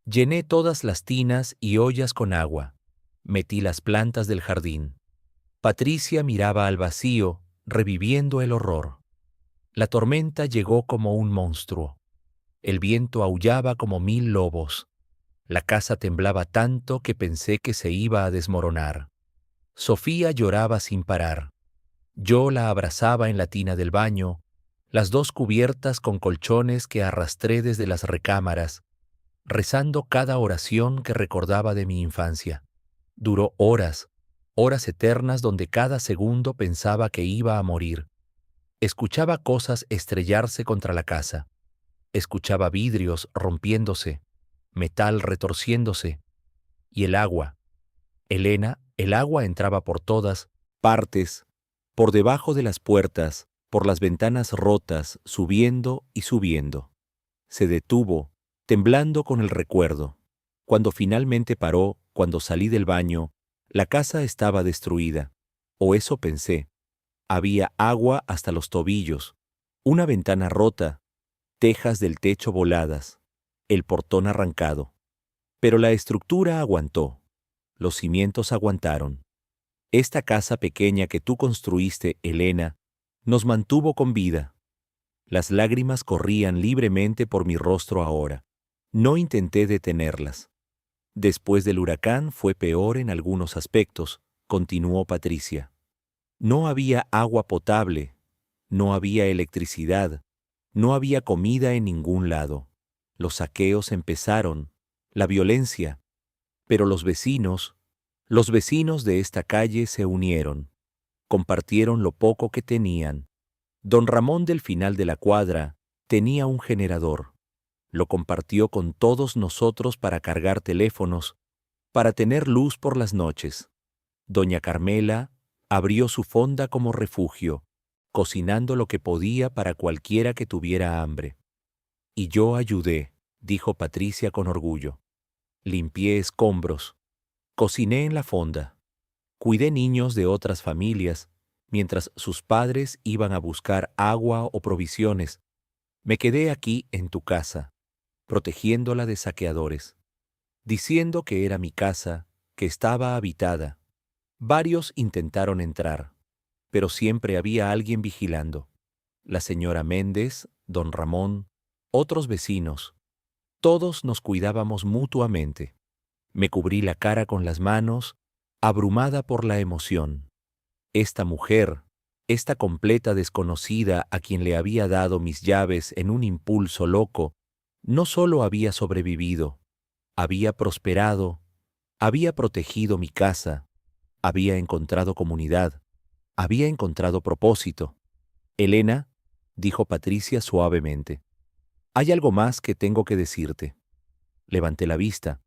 Llené todas las tinas y ollas con agua. Metí las plantas del jardín. Patricia miraba al vacío, reviviendo el horror. La tormenta llegó como un monstruo. El viento aullaba como 1000 lobos. La casa temblaba tanto que pensé que se iba a desmoronar. Sofía lloraba sin parar. Yo la abrazaba en la tina del baño, las dos cubiertas con colchones que arrastré desde las recámaras, rezando cada oración que recordaba de mi infancia. Duró horas, horas eternas donde cada segundo pensaba que iba a morir. Escuchaba cosas estrellarse contra la casa. Escuchaba vidrios rompiéndose, metal retorciéndose. Y el agua. Elena, el agua entraba por todas partes, por debajo de las puertas, por las ventanas rotas, subiendo y subiendo. Se detuvo, temblando con el recuerdo. Cuando finalmente paró, cuando salí del baño, la casa estaba destruida. O eso pensé. Había agua hasta los tobillos, una ventana rota, tejas del techo voladas, el portón arrancado. Pero la estructura aguantó. Los cimientos aguantaron. Esta casa pequeña que tú construiste, Elena, nos mantuvo con vida. Las lágrimas corrían libremente por mi rostro ahora. No intenté detenerlas. Después del huracán fue peor en algunos aspectos, continuó Patricia. No había agua potable, no había electricidad, no había comida en ningún lado. Los saqueos empezaron, la violencia. Pero los vecinos de esta calle se unieron, compartieron lo poco que tenían. Don Ramón del final de la cuadra tenía un generador. Lo compartió con todos nosotros para cargar teléfonos, para tener luz por las noches. Doña Carmela abrió su fonda como refugio, cocinando lo que podía para cualquiera que tuviera hambre. Y yo ayudé, dijo Patricia con orgullo. Limpié escombros, cociné en la fonda, cuidé niños de otras familias, mientras sus padres iban a buscar agua o provisiones. Me quedé aquí en tu casa, protegiéndola de saqueadores, diciendo que era mi casa, que estaba habitada. Varios intentaron entrar, pero siempre había alguien vigilando. La señora Méndez, don Ramón, otros vecinos. Todos nos cuidábamos mutuamente. Me cubrí la cara con las manos, abrumada por la emoción. Esta mujer, esta completa desconocida a quien le había dado mis llaves en un impulso loco, no solo había sobrevivido, había prosperado, había protegido mi casa, había encontrado comunidad, había encontrado propósito. Elena, dijo Patricia suavemente, hay algo más que tengo que decirte. Levanté la vista.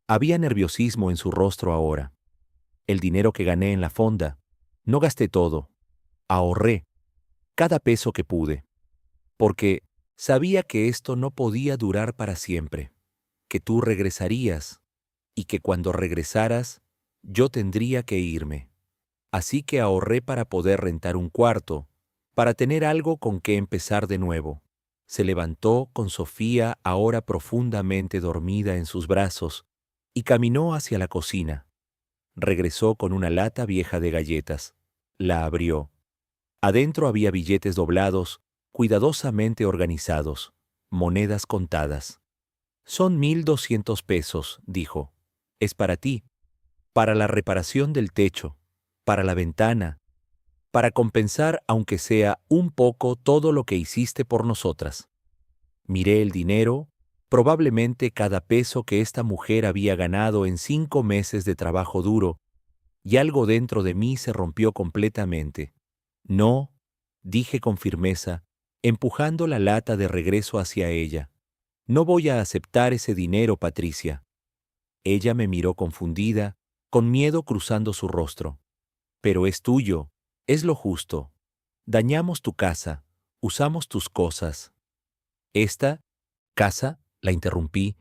Había nerviosismo en su rostro ahora. El dinero que gané en la fonda, no gasté todo. Ahorré cada peso que pude, porque sabía que esto no podía durar para siempre, que tú regresarías y que cuando regresaras yo tendría que irme. Así que ahorré para poder rentar un cuarto, para tener algo con que empezar de nuevo. Se levantó con Sofía ahora profundamente dormida en sus brazos y caminó hacia la cocina. Regresó con una lata vieja de galletas. La abrió. Adentro había billetes doblados, cuidadosamente organizados, monedas contadas. Son 1,200 pesos, dijo. Es para ti, para la reparación del techo, para la ventana, para compensar aunque sea un poco todo lo que hiciste por nosotras. Miré el dinero, probablemente cada peso que esta mujer había ganado en 5 meses de trabajo duro, y algo dentro de mí se rompió completamente. No, dije con firmeza, empujando la lata de regreso hacia ella. No voy a aceptar ese dinero, Patricia. Ella me miró confundida, con miedo cruzando su rostro. Pero es tuyo, es lo justo. Dañamos tu casa, usamos tus cosas. Esta casa, la interrumpí,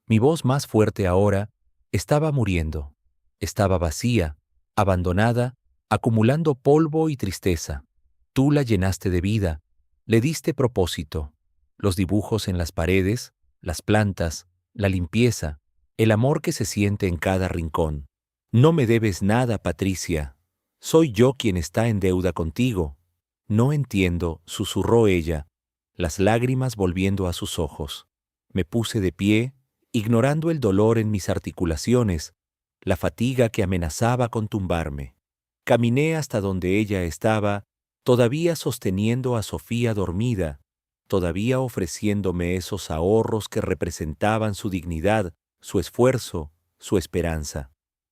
mi voz más fuerte ahora, estaba muriendo. Estaba vacía, abandonada, acumulando polvo y tristeza. Tú la llenaste de vida, le diste propósito. Los dibujos en las paredes, las plantas, la limpieza, el amor que se siente en cada rincón. No me debes nada, Patricia. Soy yo quien está en deuda contigo. No entiendo, susurró ella, las lágrimas volviendo a sus ojos. Me puse de pie, ignorando el dolor en mis articulaciones, la fatiga que amenazaba con tumbarme. Caminé hasta donde ella estaba, todavía sosteniendo a Sofía dormida, todavía ofreciéndome esos ahorros que representaban su dignidad, su esfuerzo, su esperanza.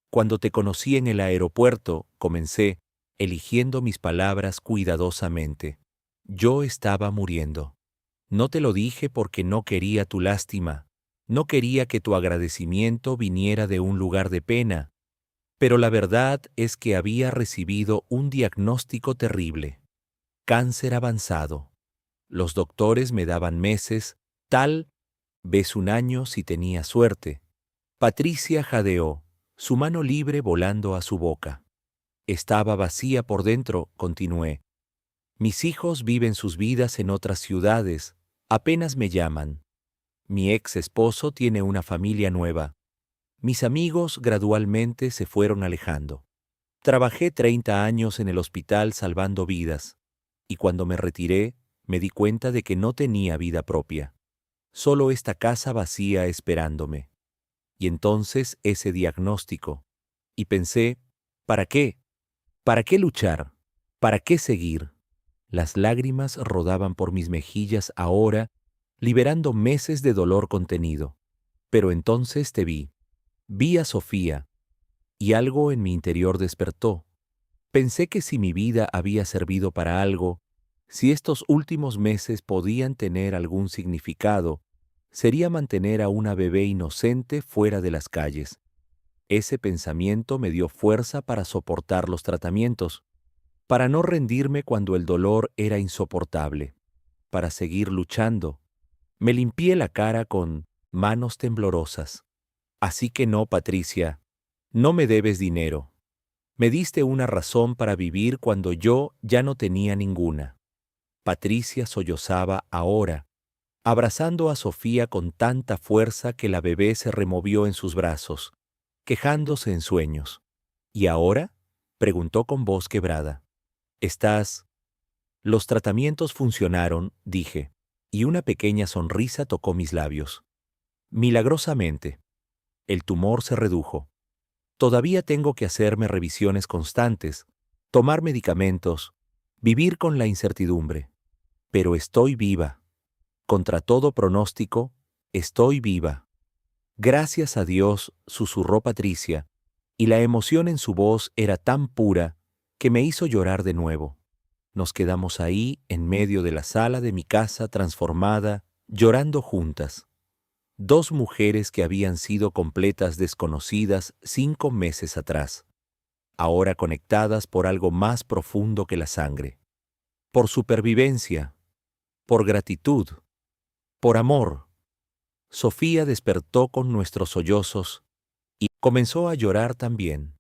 Cuando te conocí en el aeropuerto, comencé, eligiendo mis palabras cuidadosamente. Yo estaba muriendo. No te lo dije porque no quería tu lástima, no quería que tu agradecimiento viniera de un lugar de pena, pero la verdad es que había recibido un diagnóstico terrible. Cáncer avanzado. Los doctores me daban meses, tal vez un año si tenía suerte. Patricia jadeó, su mano libre volando a su boca. Estaba vacía por dentro, continué. Mis hijos viven sus vidas en otras ciudades, apenas me llaman. Mi ex esposo tiene una familia nueva. Mis amigos gradualmente se fueron alejando. Trabajé 30 años en el hospital salvando vidas, y cuando me retiré, me di cuenta de que no tenía vida propia. Solo esta casa vacía esperándome. Y entonces ese diagnóstico. Y pensé, ¿para qué? ¿Para qué luchar? ¿Para qué seguir? Las lágrimas rodaban por mis mejillas ahora, liberando meses de dolor contenido. Pero entonces te vi. Vi a Sofía, y algo en mi interior despertó. Pensé que si mi vida había servido para algo, si estos últimos meses podían tener algún significado, sería mantener a una bebé inocente fuera de las calles. Ese pensamiento me dio fuerza para soportar los tratamientos, para no rendirme cuando el dolor era insoportable, para seguir luchando. Me limpié la cara con manos temblorosas. Así que no, Patricia, no me debes dinero. Me diste una razón para vivir cuando yo ya no tenía ninguna. Patricia sollozaba ahora, abrazando a Sofía con tanta fuerza que la bebé se removió en sus brazos, quejándose en sueños. ¿Y ahora? Preguntó con voz quebrada. Estás... Los tratamientos funcionaron, dije, y una pequeña sonrisa tocó mis labios. Milagrosamente, el tumor se redujo. Todavía tengo que hacerme revisiones constantes, tomar medicamentos, vivir con la incertidumbre. Pero estoy viva. Contra todo pronóstico, estoy viva. Gracias a Dios, susurró Patricia, y la emoción en su voz era tan pura que me hizo llorar de nuevo. Nos quedamos ahí, en medio de la sala de mi casa transformada, llorando juntas. Dos mujeres que habían sido completas desconocidas 5 meses atrás, ahora conectadas por algo más profundo que la sangre. Por supervivencia, por gratitud, por amor. Sofía despertó con nuestros sollozos y comenzó a llorar también.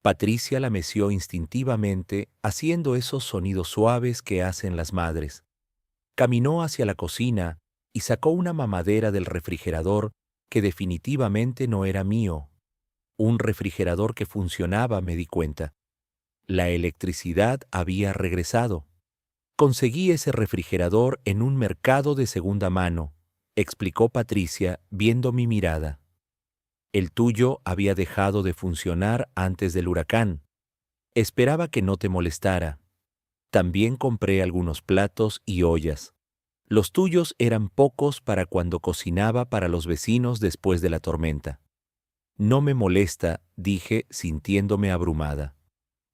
Patricia la meció instintivamente, haciendo esos sonidos suaves que hacen las madres. Caminó hacia la cocina y sacó una mamadera del refrigerador que definitivamente no era mío. Un refrigerador que funcionaba, me di cuenta. La electricidad había regresado. Conseguí ese refrigerador en un mercado de segunda mano, explicó Patricia, viendo mi mirada. El tuyo había dejado de funcionar antes del huracán. Esperaba que no te molestara. También compré algunos platos y ollas. Los tuyos eran pocos para cuando cocinaba para los vecinos después de la tormenta. No me molesta, dije, sintiéndome abrumada.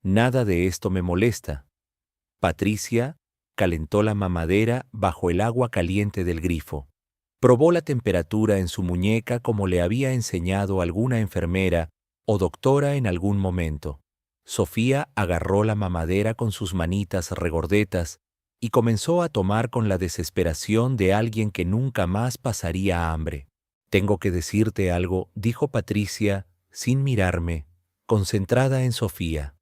Nada de esto me molesta. Patricia calentó la mamadera bajo el agua caliente del grifo. Probó la temperatura en su muñeca como le había enseñado alguna enfermera o doctora en algún momento. Sofía agarró la mamadera con sus manitas regordetas y comenzó a tomar con la desesperación de alguien que nunca más pasaría hambre. Tengo que decirte algo, dijo Patricia, sin mirarme, concentrada en Sofía.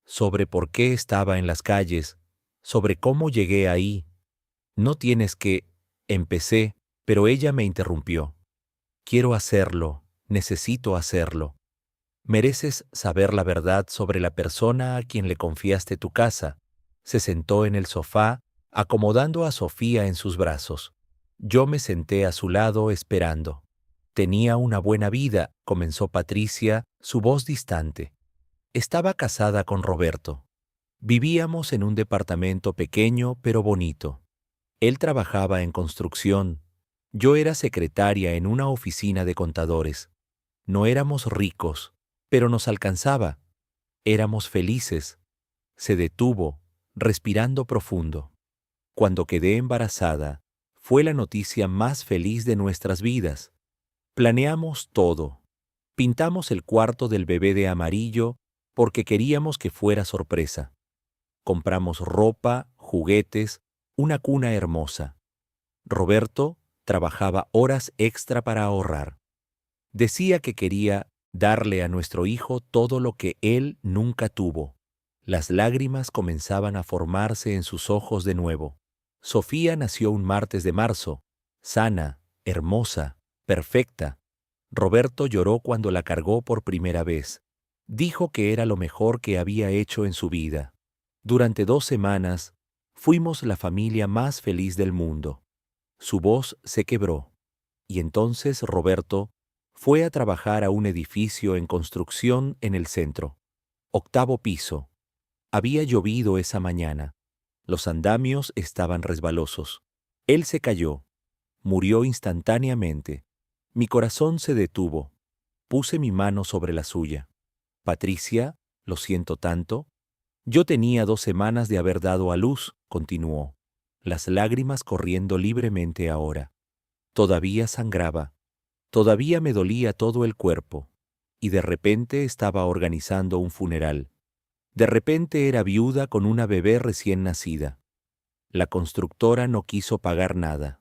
Sobre por qué estaba en las calles, sobre cómo llegué ahí. No tienes que... Empecé, pero ella me interrumpió. Quiero hacerlo, necesito hacerlo. Mereces saber la verdad sobre la persona a quien le confiaste tu casa. Se sentó en el sofá, acomodando a Sofía en sus brazos. Yo me senté a su lado esperando. Tenía una buena vida, comenzó Patricia, su voz distante. Estaba casada con Roberto. Vivíamos en un departamento pequeño pero bonito. Él trabajaba en construcción. Yo era secretaria en una oficina de contadores. No éramos ricos, pero nos alcanzaba. Éramos felices. Se detuvo, respirando profundo. Cuando quedé embarazada, fue la noticia más feliz de nuestras vidas. Planeamos todo. Pintamos el cuarto del bebé de amarillo porque queríamos que fuera sorpresa. Compramos ropa, juguetes, una cuna hermosa. Roberto trabajaba horas extra para ahorrar. Decía que quería darle a nuestro hijo todo lo que él nunca tuvo. Las lágrimas comenzaban a formarse en sus ojos de nuevo. Sofía nació un martes de marzo, sana, hermosa, perfecta. Roberto lloró cuando la cargó por primera vez. Dijo que era lo mejor que había hecho en su vida. Durante 2 semanas, fuimos la familia más feliz del mundo. Su voz se quebró, y entonces Roberto fue a trabajar a un edificio en construcción en el centro. 8º piso. Había llovido esa mañana. Los andamios estaban resbalosos. Él se cayó. Murió instantáneamente. Mi corazón se detuvo. Puse mi mano sobre la suya. Patricia, lo siento tanto. Yo tenía 2 semanas de haber dado a luz, continuó, las lágrimas corriendo libremente ahora. Todavía sangraba. Todavía me dolía todo el cuerpo. Y de repente estaba organizando un funeral. De repente era viuda con una bebé recién nacida. La constructora no quiso pagar nada.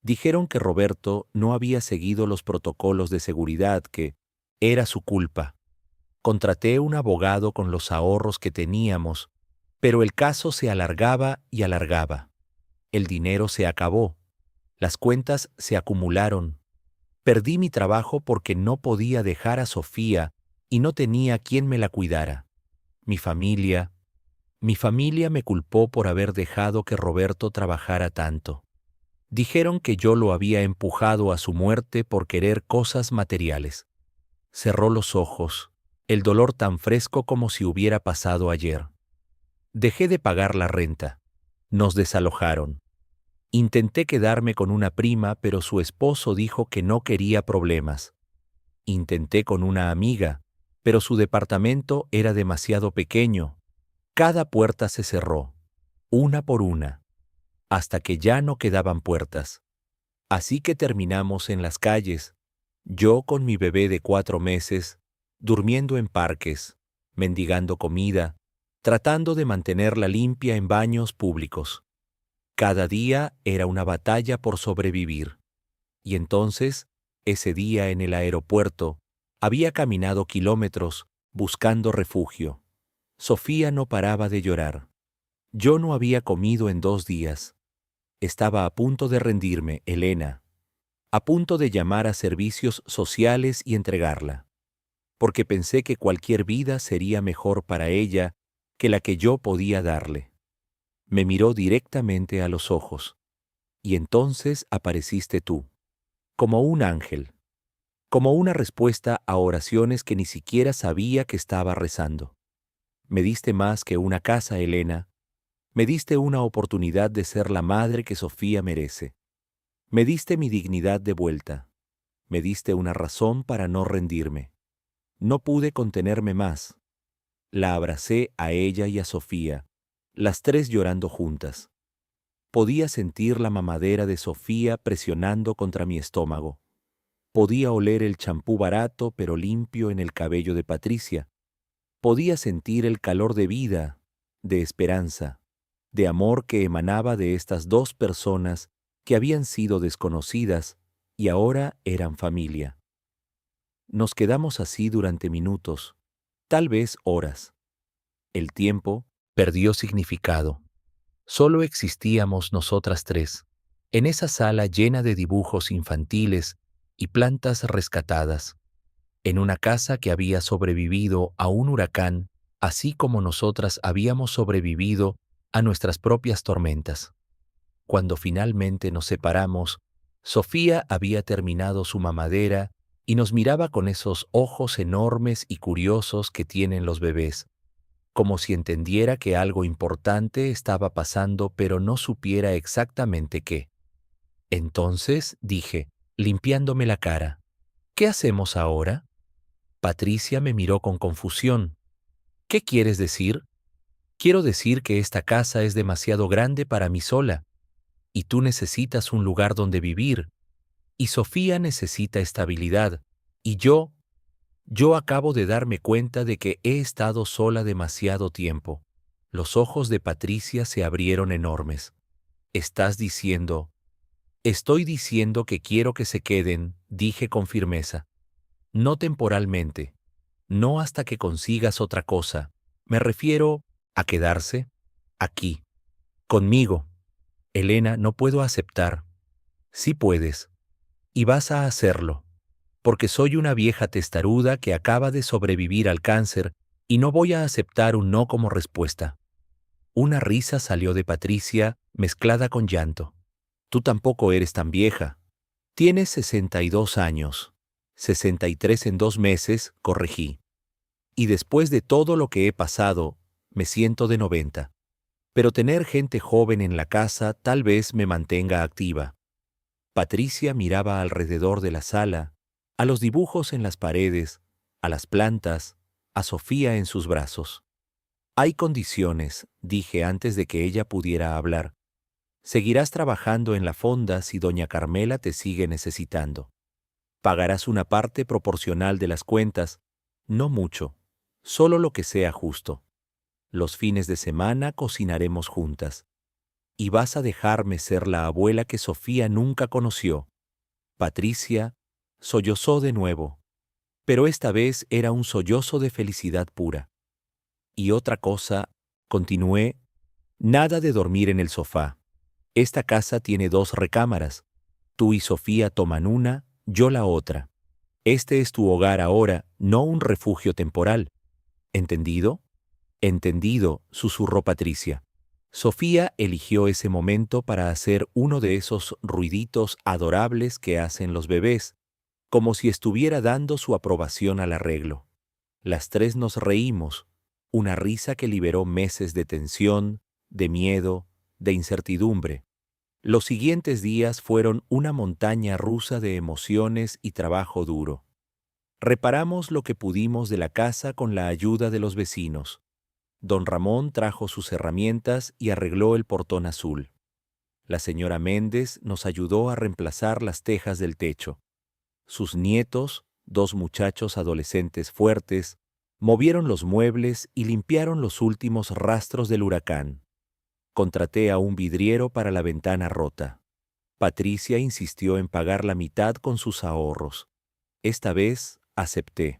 Dijeron que Roberto no había seguido los protocolos de seguridad, que era su culpa. Contraté un abogado con los ahorros que teníamos, pero el caso se alargaba y alargaba. El dinero se acabó. Las cuentas se acumularon. Perdí mi trabajo porque no podía dejar a Sofía y no tenía quien me la cuidara. Mi familia, Mi familia me culpó por haber dejado que Roberto trabajara tanto. Dijeron que yo lo había empujado a su muerte por querer cosas materiales. Cerró los ojos, el dolor tan fresco como si hubiera pasado ayer. Dejé de pagar la renta. Nos desalojaron. Intenté quedarme con una prima, pero su esposo dijo que no quería problemas. Intenté con una amiga, pero su departamento era demasiado pequeño. Cada puerta se cerró, una por una, hasta que ya no quedaban puertas. Así que terminamos en las calles, yo con mi bebé de 4 meses, durmiendo en parques, mendigando comida, tratando de mantenerla limpia en baños públicos. Cada día era una batalla por sobrevivir. Y entonces, ese día en el aeropuerto, había caminado kilómetros buscando refugio. Sofía no paraba de llorar. Yo no había comido en 2 días. Estaba a punto de rendirme, Elena, a punto de llamar a servicios sociales y entregarla, porque pensé que cualquier vida sería mejor para ella que la que yo podía darle. Me miró directamente a los ojos, y entonces apareciste tú, como un ángel, como una respuesta a oraciones que ni siquiera sabía que estaba rezando. Me diste más que una casa, Elena. Me diste una oportunidad de ser la madre que Sofía merece. Me diste mi dignidad de vuelta. Me diste una razón para no rendirme. No pude contenerme más. La abracé a ella y a Sofía, las 3 llorando juntas. Podía sentir la mamadera de Sofía presionando contra mi estómago. Podía oler el champú barato pero limpio en el cabello de Patricia. Podía sentir el calor de vida, de esperanza, de amor que emanaba de estas 2 personas que habían sido desconocidas y ahora eran familia. Nos quedamos así durante minutos, tal vez horas. El tiempo perdió significado. Solo existíamos nosotras 3, en esa sala llena de dibujos infantiles y plantas rescatadas, en una casa que había sobrevivido a un huracán, así como nosotras habíamos sobrevivido a nuestras propias tormentas. Cuando finalmente nos separamos, Sofía había terminado su mamadera y nos miraba con esos ojos enormes y curiosos que tienen los bebés, como si entendiera que algo importante estaba pasando pero no supiera exactamente qué. Entonces dije, limpiándome la cara, ¿qué hacemos ahora? Patricia me miró con confusión. ¿Qué quieres decir? Quiero decir que esta casa es demasiado grande para mí sola, y tú necesitas un lugar donde vivir, y Sofía necesita estabilidad, y yo acabo de darme cuenta de que he estado sola demasiado tiempo. Los ojos de Patricia se abrieron enormes. ¿Estás diciendo? Estoy diciendo que quiero que se queden, dije con firmeza. No temporalmente, no hasta que consigas otra cosa. Me refiero a quedarse aquí, conmigo. Elena, no puedo aceptar. Sí puedes, y vas a hacerlo, porque soy una vieja testaruda que acaba de sobrevivir al cáncer y no voy a aceptar un no como respuesta. Una risa salió de Patricia, mezclada con llanto. Tú tampoco eres tan vieja. Tienes 62 años. 63 en 2 meses, corregí. Y después de todo lo que he pasado, me siento de 90. Pero tener gente joven en la casa tal vez me mantenga activa. Patricia miraba alrededor de la sala, a los dibujos en las paredes, a las plantas, a Sofía en sus brazos. Hay condiciones, dije antes de que ella pudiera hablar. Seguirás trabajando en la fonda si doña Carmela te sigue necesitando. Pagarás una parte proporcional de las cuentas, no mucho, solo lo que sea justo. Los fines de semana cocinaremos juntas. Y vas a dejarme ser la abuela que Sofía nunca conoció. Patricia sollozó de nuevo, pero esta vez era un sollozo de felicidad pura. Y otra cosa, continué, nada de dormir en el sofá. Esta casa tiene 2 recámaras. Tú y Sofía toman una, yo la otra. Este es tu hogar ahora, no un refugio temporal. ¿Entendido? Entendido, susurró Patricia. Sofía eligió ese momento para hacer uno de esos ruiditos adorables que hacen los bebés, como si estuviera dando su aprobación al arreglo. Las tres nos reímos, una risa que liberó meses de tensión, de miedo, de incertidumbre. Los siguientes días fueron una montaña rusa de emociones y trabajo duro. Reparamos lo que pudimos de la casa con la ayuda de los vecinos. Don Ramón trajo sus herramientas y arregló el portón azul. La señora Méndez nos ayudó a reemplazar las tejas del techo. Sus nietos, dos muchachos adolescentes fuertes, movieron los muebles y limpiaron los últimos rastros del huracán. Contraté a un vidriero para la ventana rota. Patricia insistió en pagar la mitad con sus ahorros. Esta vez acepté.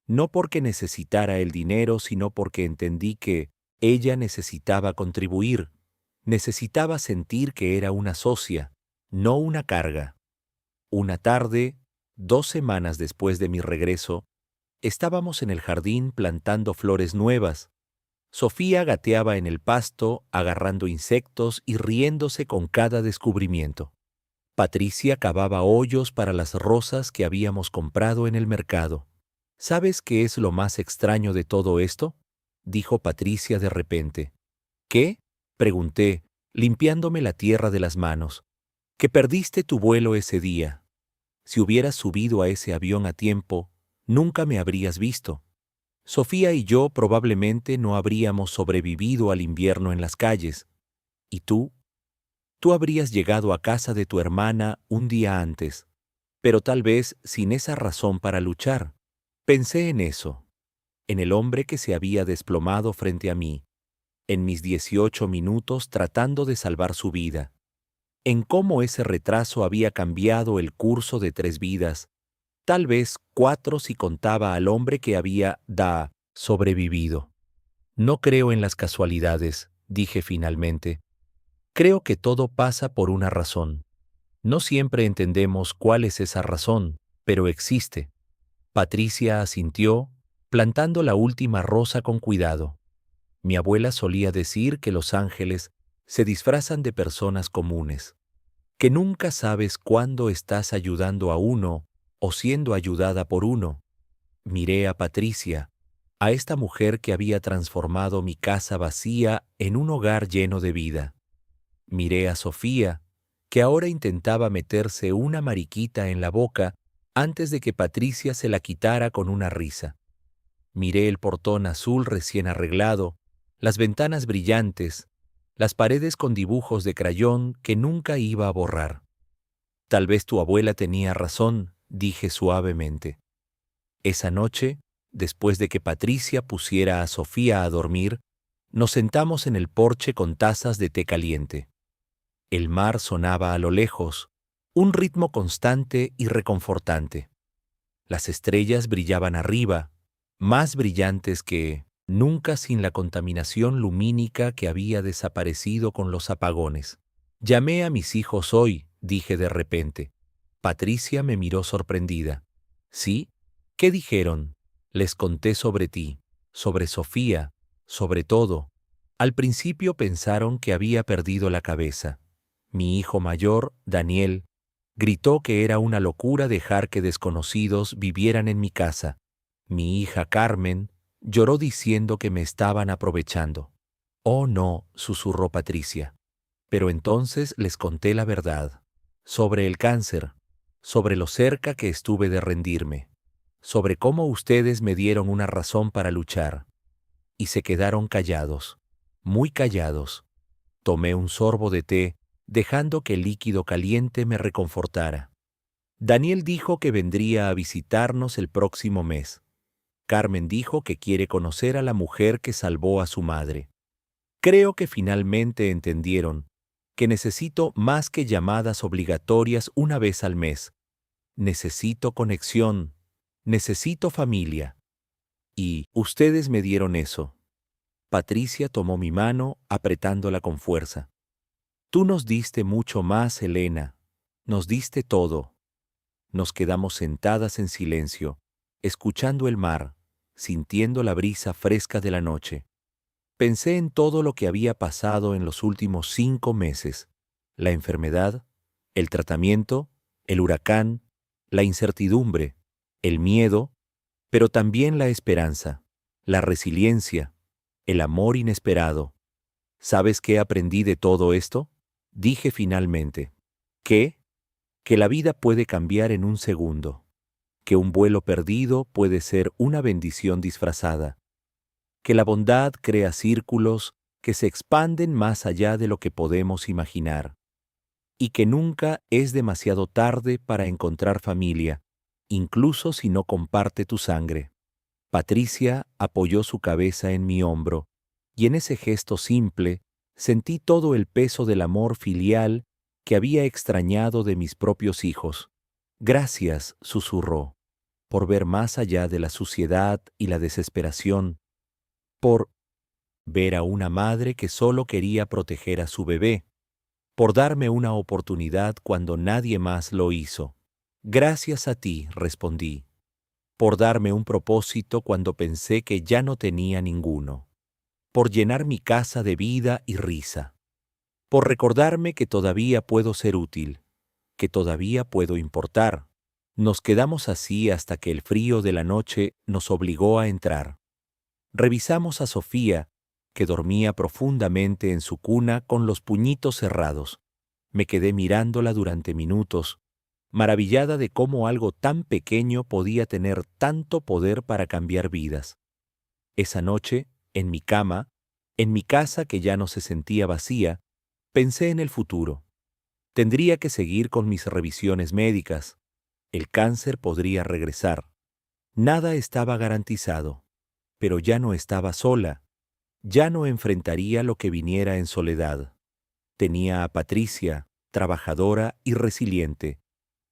No porque necesitara el dinero, sino porque entendí que ella necesitaba contribuir, necesitaba sentir que era una socia, no una carga. Una tarde, 2 semanas después de mi regreso, estábamos en el jardín plantando flores nuevas. Sofía gateaba en el pasto, agarrando insectos y riéndose con cada descubrimiento. Patricia cavaba hoyos para las rosas que habíamos comprado en el mercado. ¿Sabes qué es lo más extraño de todo esto?, dijo Patricia de repente. ¿Qué?, pregunté, limpiándome la tierra de las manos. Que perdiste tu vuelo ese día. Si hubieras subido a ese avión a tiempo, nunca me habrías visto. Sofía y yo probablemente no habríamos sobrevivido al invierno en las calles. ¿Y tú? Tú habrías llegado a casa de tu hermana un día antes, pero tal vez sin esa razón para luchar. Pensé en eso, en el hombre que se había desplomado frente a mí, en mis 18 minutos tratando de salvar su vida, en cómo ese retraso había cambiado el curso de 3 vidas, tal vez 4 si contaba al hombre que había sobrevivido. No creo en las casualidades, dije finalmente. Creo que todo pasa por una razón. No siempre entendemos cuál es esa razón, pero existe. Patricia asintió, plantando la última rosa con cuidado. Mi abuela solía decir que los ángeles se disfrazan de personas comunes, que nunca sabes cuándo estás ayudando a uno o siendo ayudada por uno. Miré a Patricia, a esta mujer que había transformado mi casa vacía en un hogar lleno de vida. Miré a Sofía, que ahora intentaba meterse una mariquita en la boca antes de que Patricia se la quitara con una risa. Miré el portón azul recién arreglado, las ventanas brillantes, las paredes con dibujos de crayón que nunca iba a borrar. Tal vez tu abuela tenía razón, dije suavemente. Esa noche, después de que Patricia pusiera a Sofía a dormir, nos sentamos en el porche con tazas de té caliente. El mar sonaba a lo lejos, un ritmo constante y reconfortante. Las estrellas brillaban arriba, más brillantes que nunca sin la contaminación lumínica que había desaparecido con los apagones. Llamé a mis hijos hoy, dije de repente. Patricia me miró sorprendida. ¿Sí? ¿Qué dijeron? Les conté sobre ti, sobre Sofía, sobre todo. Al principio pensaron que había perdido la cabeza. Mi hijo mayor, Daniel, gritó que era una locura dejar que desconocidos vivieran en mi casa. Mi hija Carmen lloró diciendo que me estaban aprovechando. Oh no, susurró Patricia. Pero entonces les conté la verdad. Sobre el cáncer, sobre lo cerca que estuve de rendirme, sobre cómo ustedes me dieron una razón para luchar. Y se quedaron callados, muy callados. Tomé un sorbo de té, dejando que el líquido caliente me reconfortara. Daniel dijo que vendría a visitarnos el próximo mes. Carmen dijo que quiere conocer a la mujer que salvó a su madre. Creo que finalmente entendieron que necesito más que llamadas obligatorias una vez al mes. Necesito conexión, necesito familia. Y ustedes me dieron eso. Patricia tomó mi mano, apretándola con fuerza. Tú nos diste mucho más, Elena. Nos diste todo. Nos quedamos sentadas en silencio, escuchando el mar, sintiendo la brisa fresca de la noche. Pensé en todo lo que había pasado en los últimos 5 meses: la enfermedad, el tratamiento, el huracán, la incertidumbre, el miedo, pero también la esperanza, la resiliencia, el amor inesperado. ¿Sabes qué aprendí de todo esto? Dije finalmente. ¿Qué? Que la vida puede cambiar en un segundo, que un vuelo perdido puede ser una bendición disfrazada, que la bondad crea círculos que se expanden más allá de lo que podemos imaginar, y que nunca es demasiado tarde para encontrar familia, incluso si no comparte tu sangre. Patricia apoyó su cabeza en mi hombro, y en ese gesto simple sentí todo el peso del amor filial que había extrañado de mis propios hijos. Gracias, susurró, por ver más allá de la suciedad y la desesperación, por ver a una madre que solo quería proteger a su bebé, por darme una oportunidad cuando nadie más lo hizo. Gracias a ti, respondí, por darme un propósito cuando pensé que ya no tenía ninguno, por llenar mi casa de vida y risa, por recordarme que todavía puedo ser útil, que todavía puedo importar. Nos quedamos así hasta que el frío de la noche nos obligó a entrar. Revisamos a Sofía, que dormía profundamente en su cuna con los puñitos cerrados. Me quedé mirándola durante minutos, maravillada de cómo algo tan pequeño podía tener tanto poder para cambiar vidas. Esa noche, en mi cama, en mi casa que ya no se sentía vacía, pensé en el futuro. Tendría que seguir con mis revisiones médicas. El cáncer podría regresar. Nada estaba garantizado, pero ya no estaba sola. Ya no enfrentaría lo que viniera en soledad. Tenía a Patricia, trabajadora y resiliente,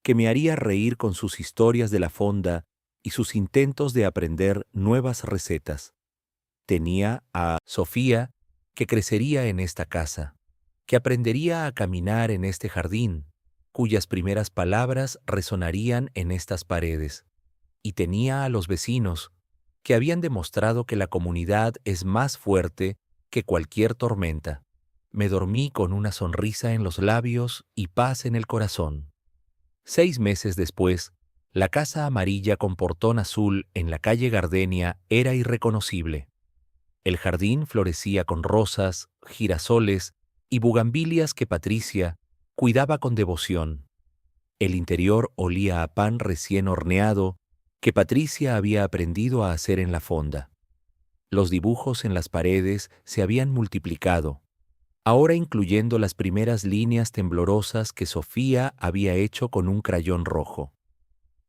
que me haría reír con sus historias de la fonda y sus intentos de aprender nuevas recetas. Tenía a Sofía, que crecería en esta casa, que aprendería a caminar en este jardín, cuyas primeras palabras resonarían en estas paredes. Y tenía a los vecinos, que habían demostrado que la comunidad es más fuerte que cualquier tormenta. Me dormí con una sonrisa en los labios y paz en el corazón. 6 meses después, la casa amarilla con portón azul en la calle Gardenia era irreconocible. El jardín florecía con rosas, girasoles y bugambilias que Patricia cuidaba con devoción. El interior olía a pan recién horneado que Patricia había aprendido a hacer en la fonda. Los dibujos en las paredes se habían multiplicado, ahora incluyendo las primeras líneas temblorosas que Sofía había hecho con un crayón rojo.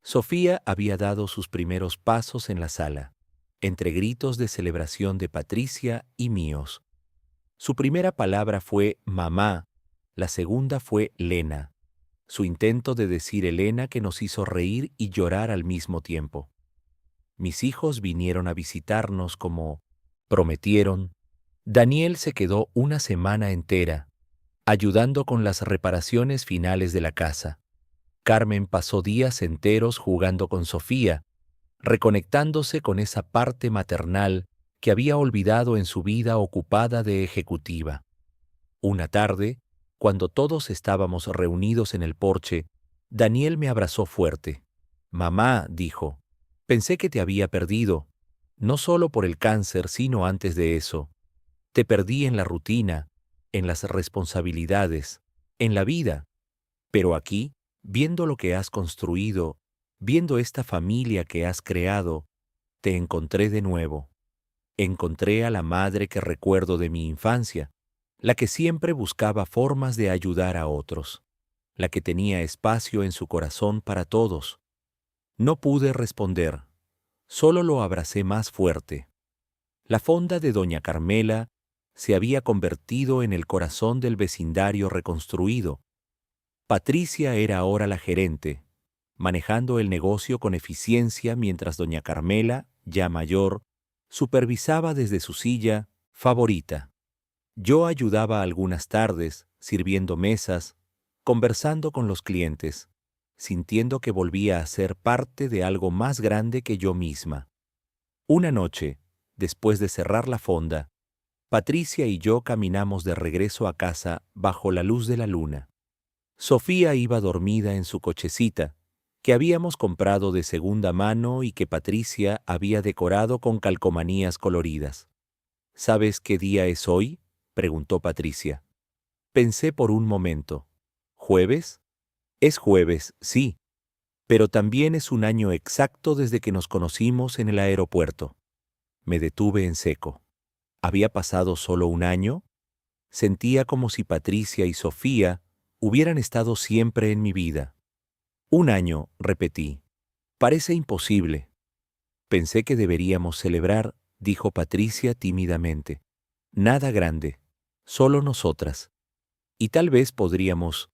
Sofía había dado sus primeros pasos en la sala, entre gritos de celebración de Patricia y míos. Su primera palabra fue mamá, la segunda fue Lena, su intento de decir Elena que nos hizo reír y llorar al mismo tiempo. Mis hijos vinieron a visitarnos como prometieron. Daniel se quedó una semana entera, ayudando con las reparaciones finales de la casa. Carmen pasó días enteros jugando con Sofía, reconectándose con esa parte maternal que había olvidado en su vida ocupada de ejecutiva. Una tarde, cuando todos estábamos reunidos en el porche, Daniel me abrazó fuerte. Mamá, dijo, pensé que te había perdido, no solo por el cáncer, sino antes de eso. Te perdí en la rutina, en las responsabilidades, en la vida. Pero aquí, viendo lo que has construido, viendo esta familia que has creado, te encontré de nuevo. Encontré a la madre que recuerdo de mi infancia, la que siempre buscaba formas de ayudar a otros, la que tenía espacio en su corazón para todos. No pude responder, solo lo abracé más fuerte. La fonda de doña Carmela se había convertido en el corazón del vecindario reconstruido. Patricia era ahora la gerente, manejando el negocio con eficiencia mientras doña Carmela, ya mayor, supervisaba desde su silla favorita. Yo ayudaba algunas tardes, sirviendo mesas, conversando con los clientes, sintiendo que volvía a ser parte de algo más grande que yo misma. Una noche, después de cerrar la fonda, Patricia y yo caminamos de regreso a casa bajo la luz de la luna. Sofía iba dormida en su cochecita, que habíamos comprado de segunda mano y que Patricia había decorado con calcomanías coloridas. ¿Sabes qué día es hoy?, preguntó Patricia. Pensé por un momento. ¿Jueves? Es jueves, sí, pero también es un año exacto desde que nos conocimos en el aeropuerto. Me detuve en seco. ¿Había pasado solo un año? Sentía como si Patricia y Sofía hubieran estado siempre en mi vida. Un año, repetí. Parece imposible. Pensé que deberíamos celebrar, dijo Patricia tímidamente. Nada grande, solo nosotras. Y tal vez podríamos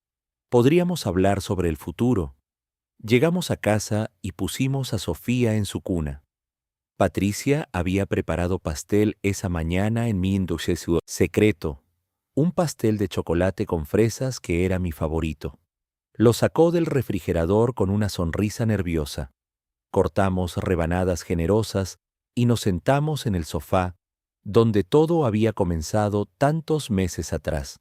hablar sobre el futuro. Llegamos a casa y pusimos a Sofía en su cuna. Patricia había preparado pastel esa mañana en mi inducción secreto, un pastel de chocolate con fresas que era mi favorito. Lo sacó del refrigerador con una sonrisa nerviosa. Cortamos rebanadas generosas y nos sentamos en el sofá, donde todo había comenzado tantos meses atrás.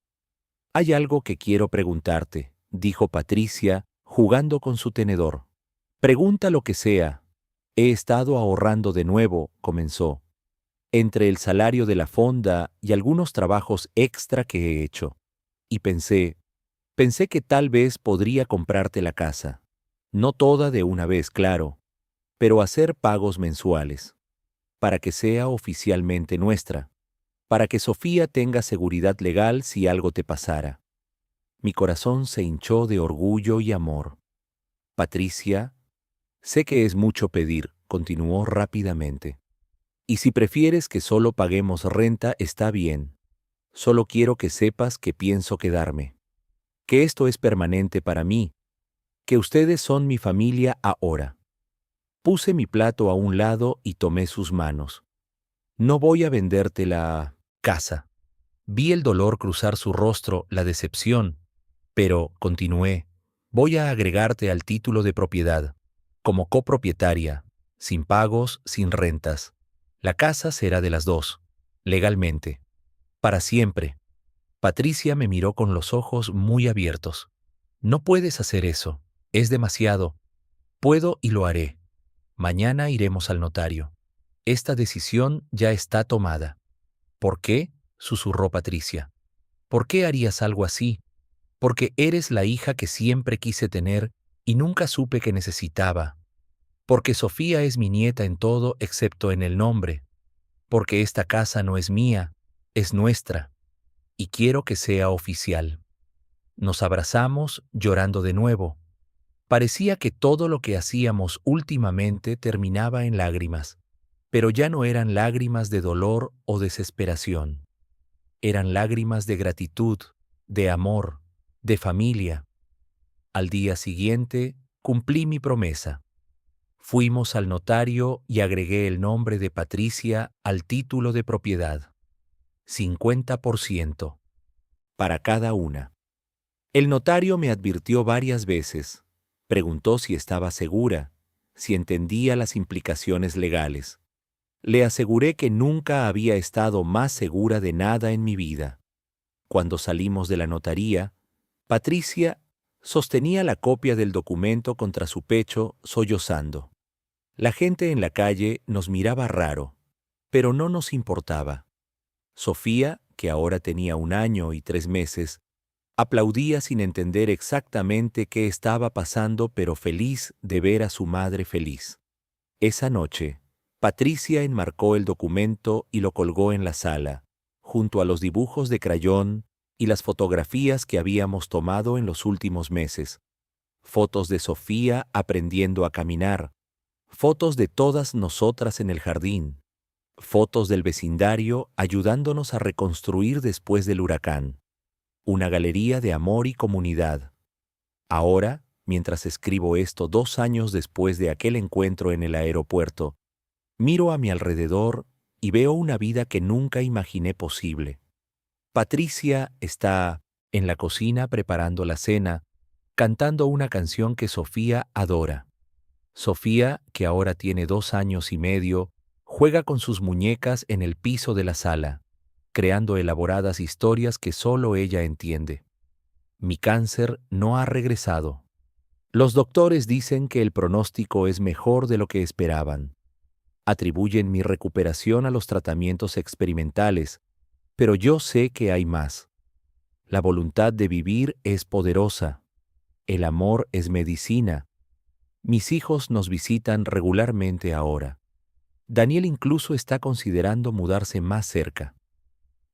Hay algo que quiero preguntarte, dijo Patricia, jugando con su tenedor. Pregunta lo que sea. He estado ahorrando de nuevo, comenzó, entre el salario de la fonda y algunos trabajos extra que he hecho. Y pensé que tal vez podría comprarte la casa. No toda de una vez, claro, pero hacer pagos mensuales, para que sea oficialmente nuestra, para que Sofía tenga seguridad legal si algo te pasara. Mi corazón se hinchó de orgullo y amor. Patricia, sé que es mucho pedir, continuó rápidamente. Y si prefieres que solo paguemos renta, está bien. Solo quiero que sepas que pienso quedarme. Que esto es permanente para mí. Que ustedes son mi familia ahora. Puse mi plato a un lado y tomé sus manos. No voy a venderte la casa. Vi el dolor cruzar su rostro, la decepción. Pero, continué, voy a agregarte al título de propiedad, como copropietaria, sin pagos, sin rentas. La casa será de las dos, legalmente. Para siempre. Patricia me miró con los ojos muy abiertos. No puedes hacer eso. Es demasiado. Puedo y lo haré. Mañana iremos al notario. Esta decisión ya está tomada. ¿Por qué?, susurró Patricia. ¿Por qué harías algo así? Porque eres la hija que siempre quise tener y nunca supe que necesitaba. Porque Sofía es mi nieta en todo excepto en el nombre. Porque esta casa no es mía, es nuestra. Y quiero que sea oficial. Nos abrazamos, llorando de nuevo. Parecía que todo lo que hacíamos últimamente terminaba en lágrimas, pero ya no eran lágrimas de dolor o desesperación. Eran lágrimas de gratitud, de amor, de familia. Al día siguiente, cumplí mi promesa. Fuimos al notario y agregué el nombre de Patricia al título de propiedad. 50% para cada una. El notario me advirtió varias veces. Preguntó si estaba segura, si entendía las implicaciones legales. Le aseguré que nunca había estado más segura de nada en mi vida. Cuando salimos de la notaría, Patricia sostenía la copia del documento contra su pecho, sollozando. La gente en la calle nos miraba raro, pero no nos importaba. Sofía, que ahora tenía 1 año y 3 meses, aplaudía sin entender exactamente qué estaba pasando, pero feliz de ver a su madre feliz. Esa noche, Patricia enmarcó el documento y lo colgó en la sala, junto a los dibujos de crayón y las fotografías que habíamos tomado en los últimos meses. Fotos de Sofía aprendiendo a caminar, fotos de todas nosotras en el jardín, fotos del vecindario ayudándonos a reconstruir después del huracán. Una galería de amor y comunidad. Ahora, mientras escribo esto 2 años después de aquel encuentro en el aeropuerto, miro a mi alrededor y veo una vida que nunca imaginé posible. Patricia está en la cocina preparando la cena, cantando una canción que Sofía adora. Sofía, que ahora tiene 2 años y medio, juega con sus muñecas en el piso de la sala. creando elaboradas historias que solo ella entiende. Mi cáncer no ha regresado. Los doctores dicen que el pronóstico es mejor de lo que esperaban. Atribuyen mi recuperación a los tratamientos experimentales, pero yo sé que hay más. La voluntad de vivir es poderosa. El amor es medicina. Mis hijos nos visitan regularmente ahora. Daniel incluso está considerando mudarse más cerca.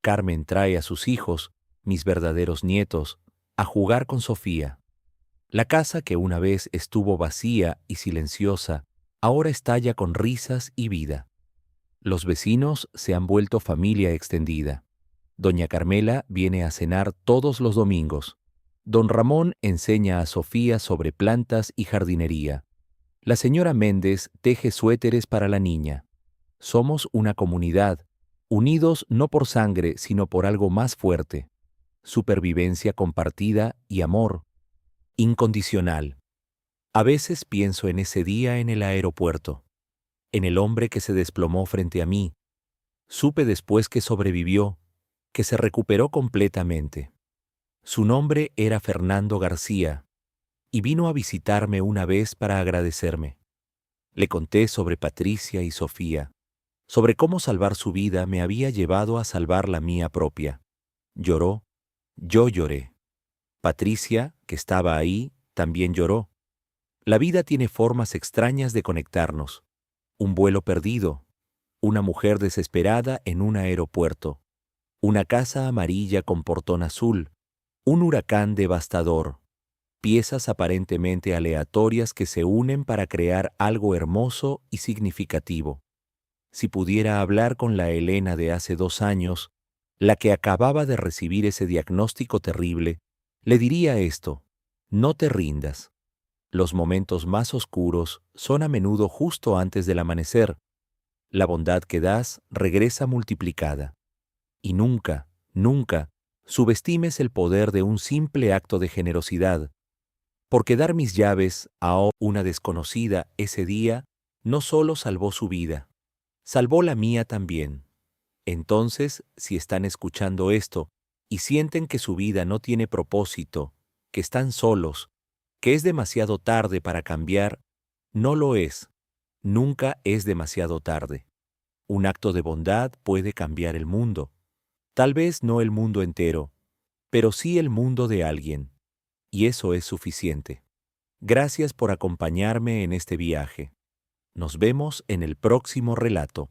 Carmen trae a sus hijos, mis verdaderos nietos, a jugar con Sofía. La casa que una vez estuvo vacía y silenciosa, ahora estalla con risas y vida. Los vecinos se han vuelto familia extendida. Doña Carmela viene a cenar todos los domingos. Don Ramón enseña a Sofía sobre plantas y jardinería. La señora Méndez teje suéteres para la niña. Somos una comunidad, unidos no por sangre, sino por algo más fuerte. Supervivencia compartida y amor incondicional. A veces pienso en ese día en el aeropuerto, en el hombre que se desplomó frente a mí. Supe después que sobrevivió, que se recuperó completamente. Su nombre era Fernando García, y vino a visitarme una vez para agradecerme. Le conté sobre Patricia y Sofía, sobre cómo salvar su vida me había llevado a salvar la mía propia. Lloró, yo lloré. Patricia, que estaba ahí, también lloró. La vida tiene formas extrañas de conectarnos. Un vuelo perdido, una mujer desesperada en un aeropuerto, una casa amarilla con portón azul, un huracán devastador, piezas aparentemente aleatorias que se unen para crear algo hermoso y significativo. Si pudiera hablar con la Elena de hace 2 años, la que acababa de recibir ese diagnóstico terrible, le diría esto: no te rindas. Los momentos más oscuros son a menudo justo antes del amanecer. La bondad que das regresa multiplicada. Y nunca, nunca subestimes el poder de un simple acto de generosidad. Porque dar mis llaves a una desconocida ese día no solo salvó su vida, salvó la mía también. Entonces, si están escuchando esto y sienten que su vida no tiene propósito, que están solos, que es demasiado tarde para cambiar, no lo es. Nunca es demasiado tarde. Un acto de bondad puede cambiar el mundo. Tal vez no el mundo entero, pero sí el mundo de alguien. Y eso es suficiente. Gracias por acompañarme en este viaje. Nos vemos en el próximo relato.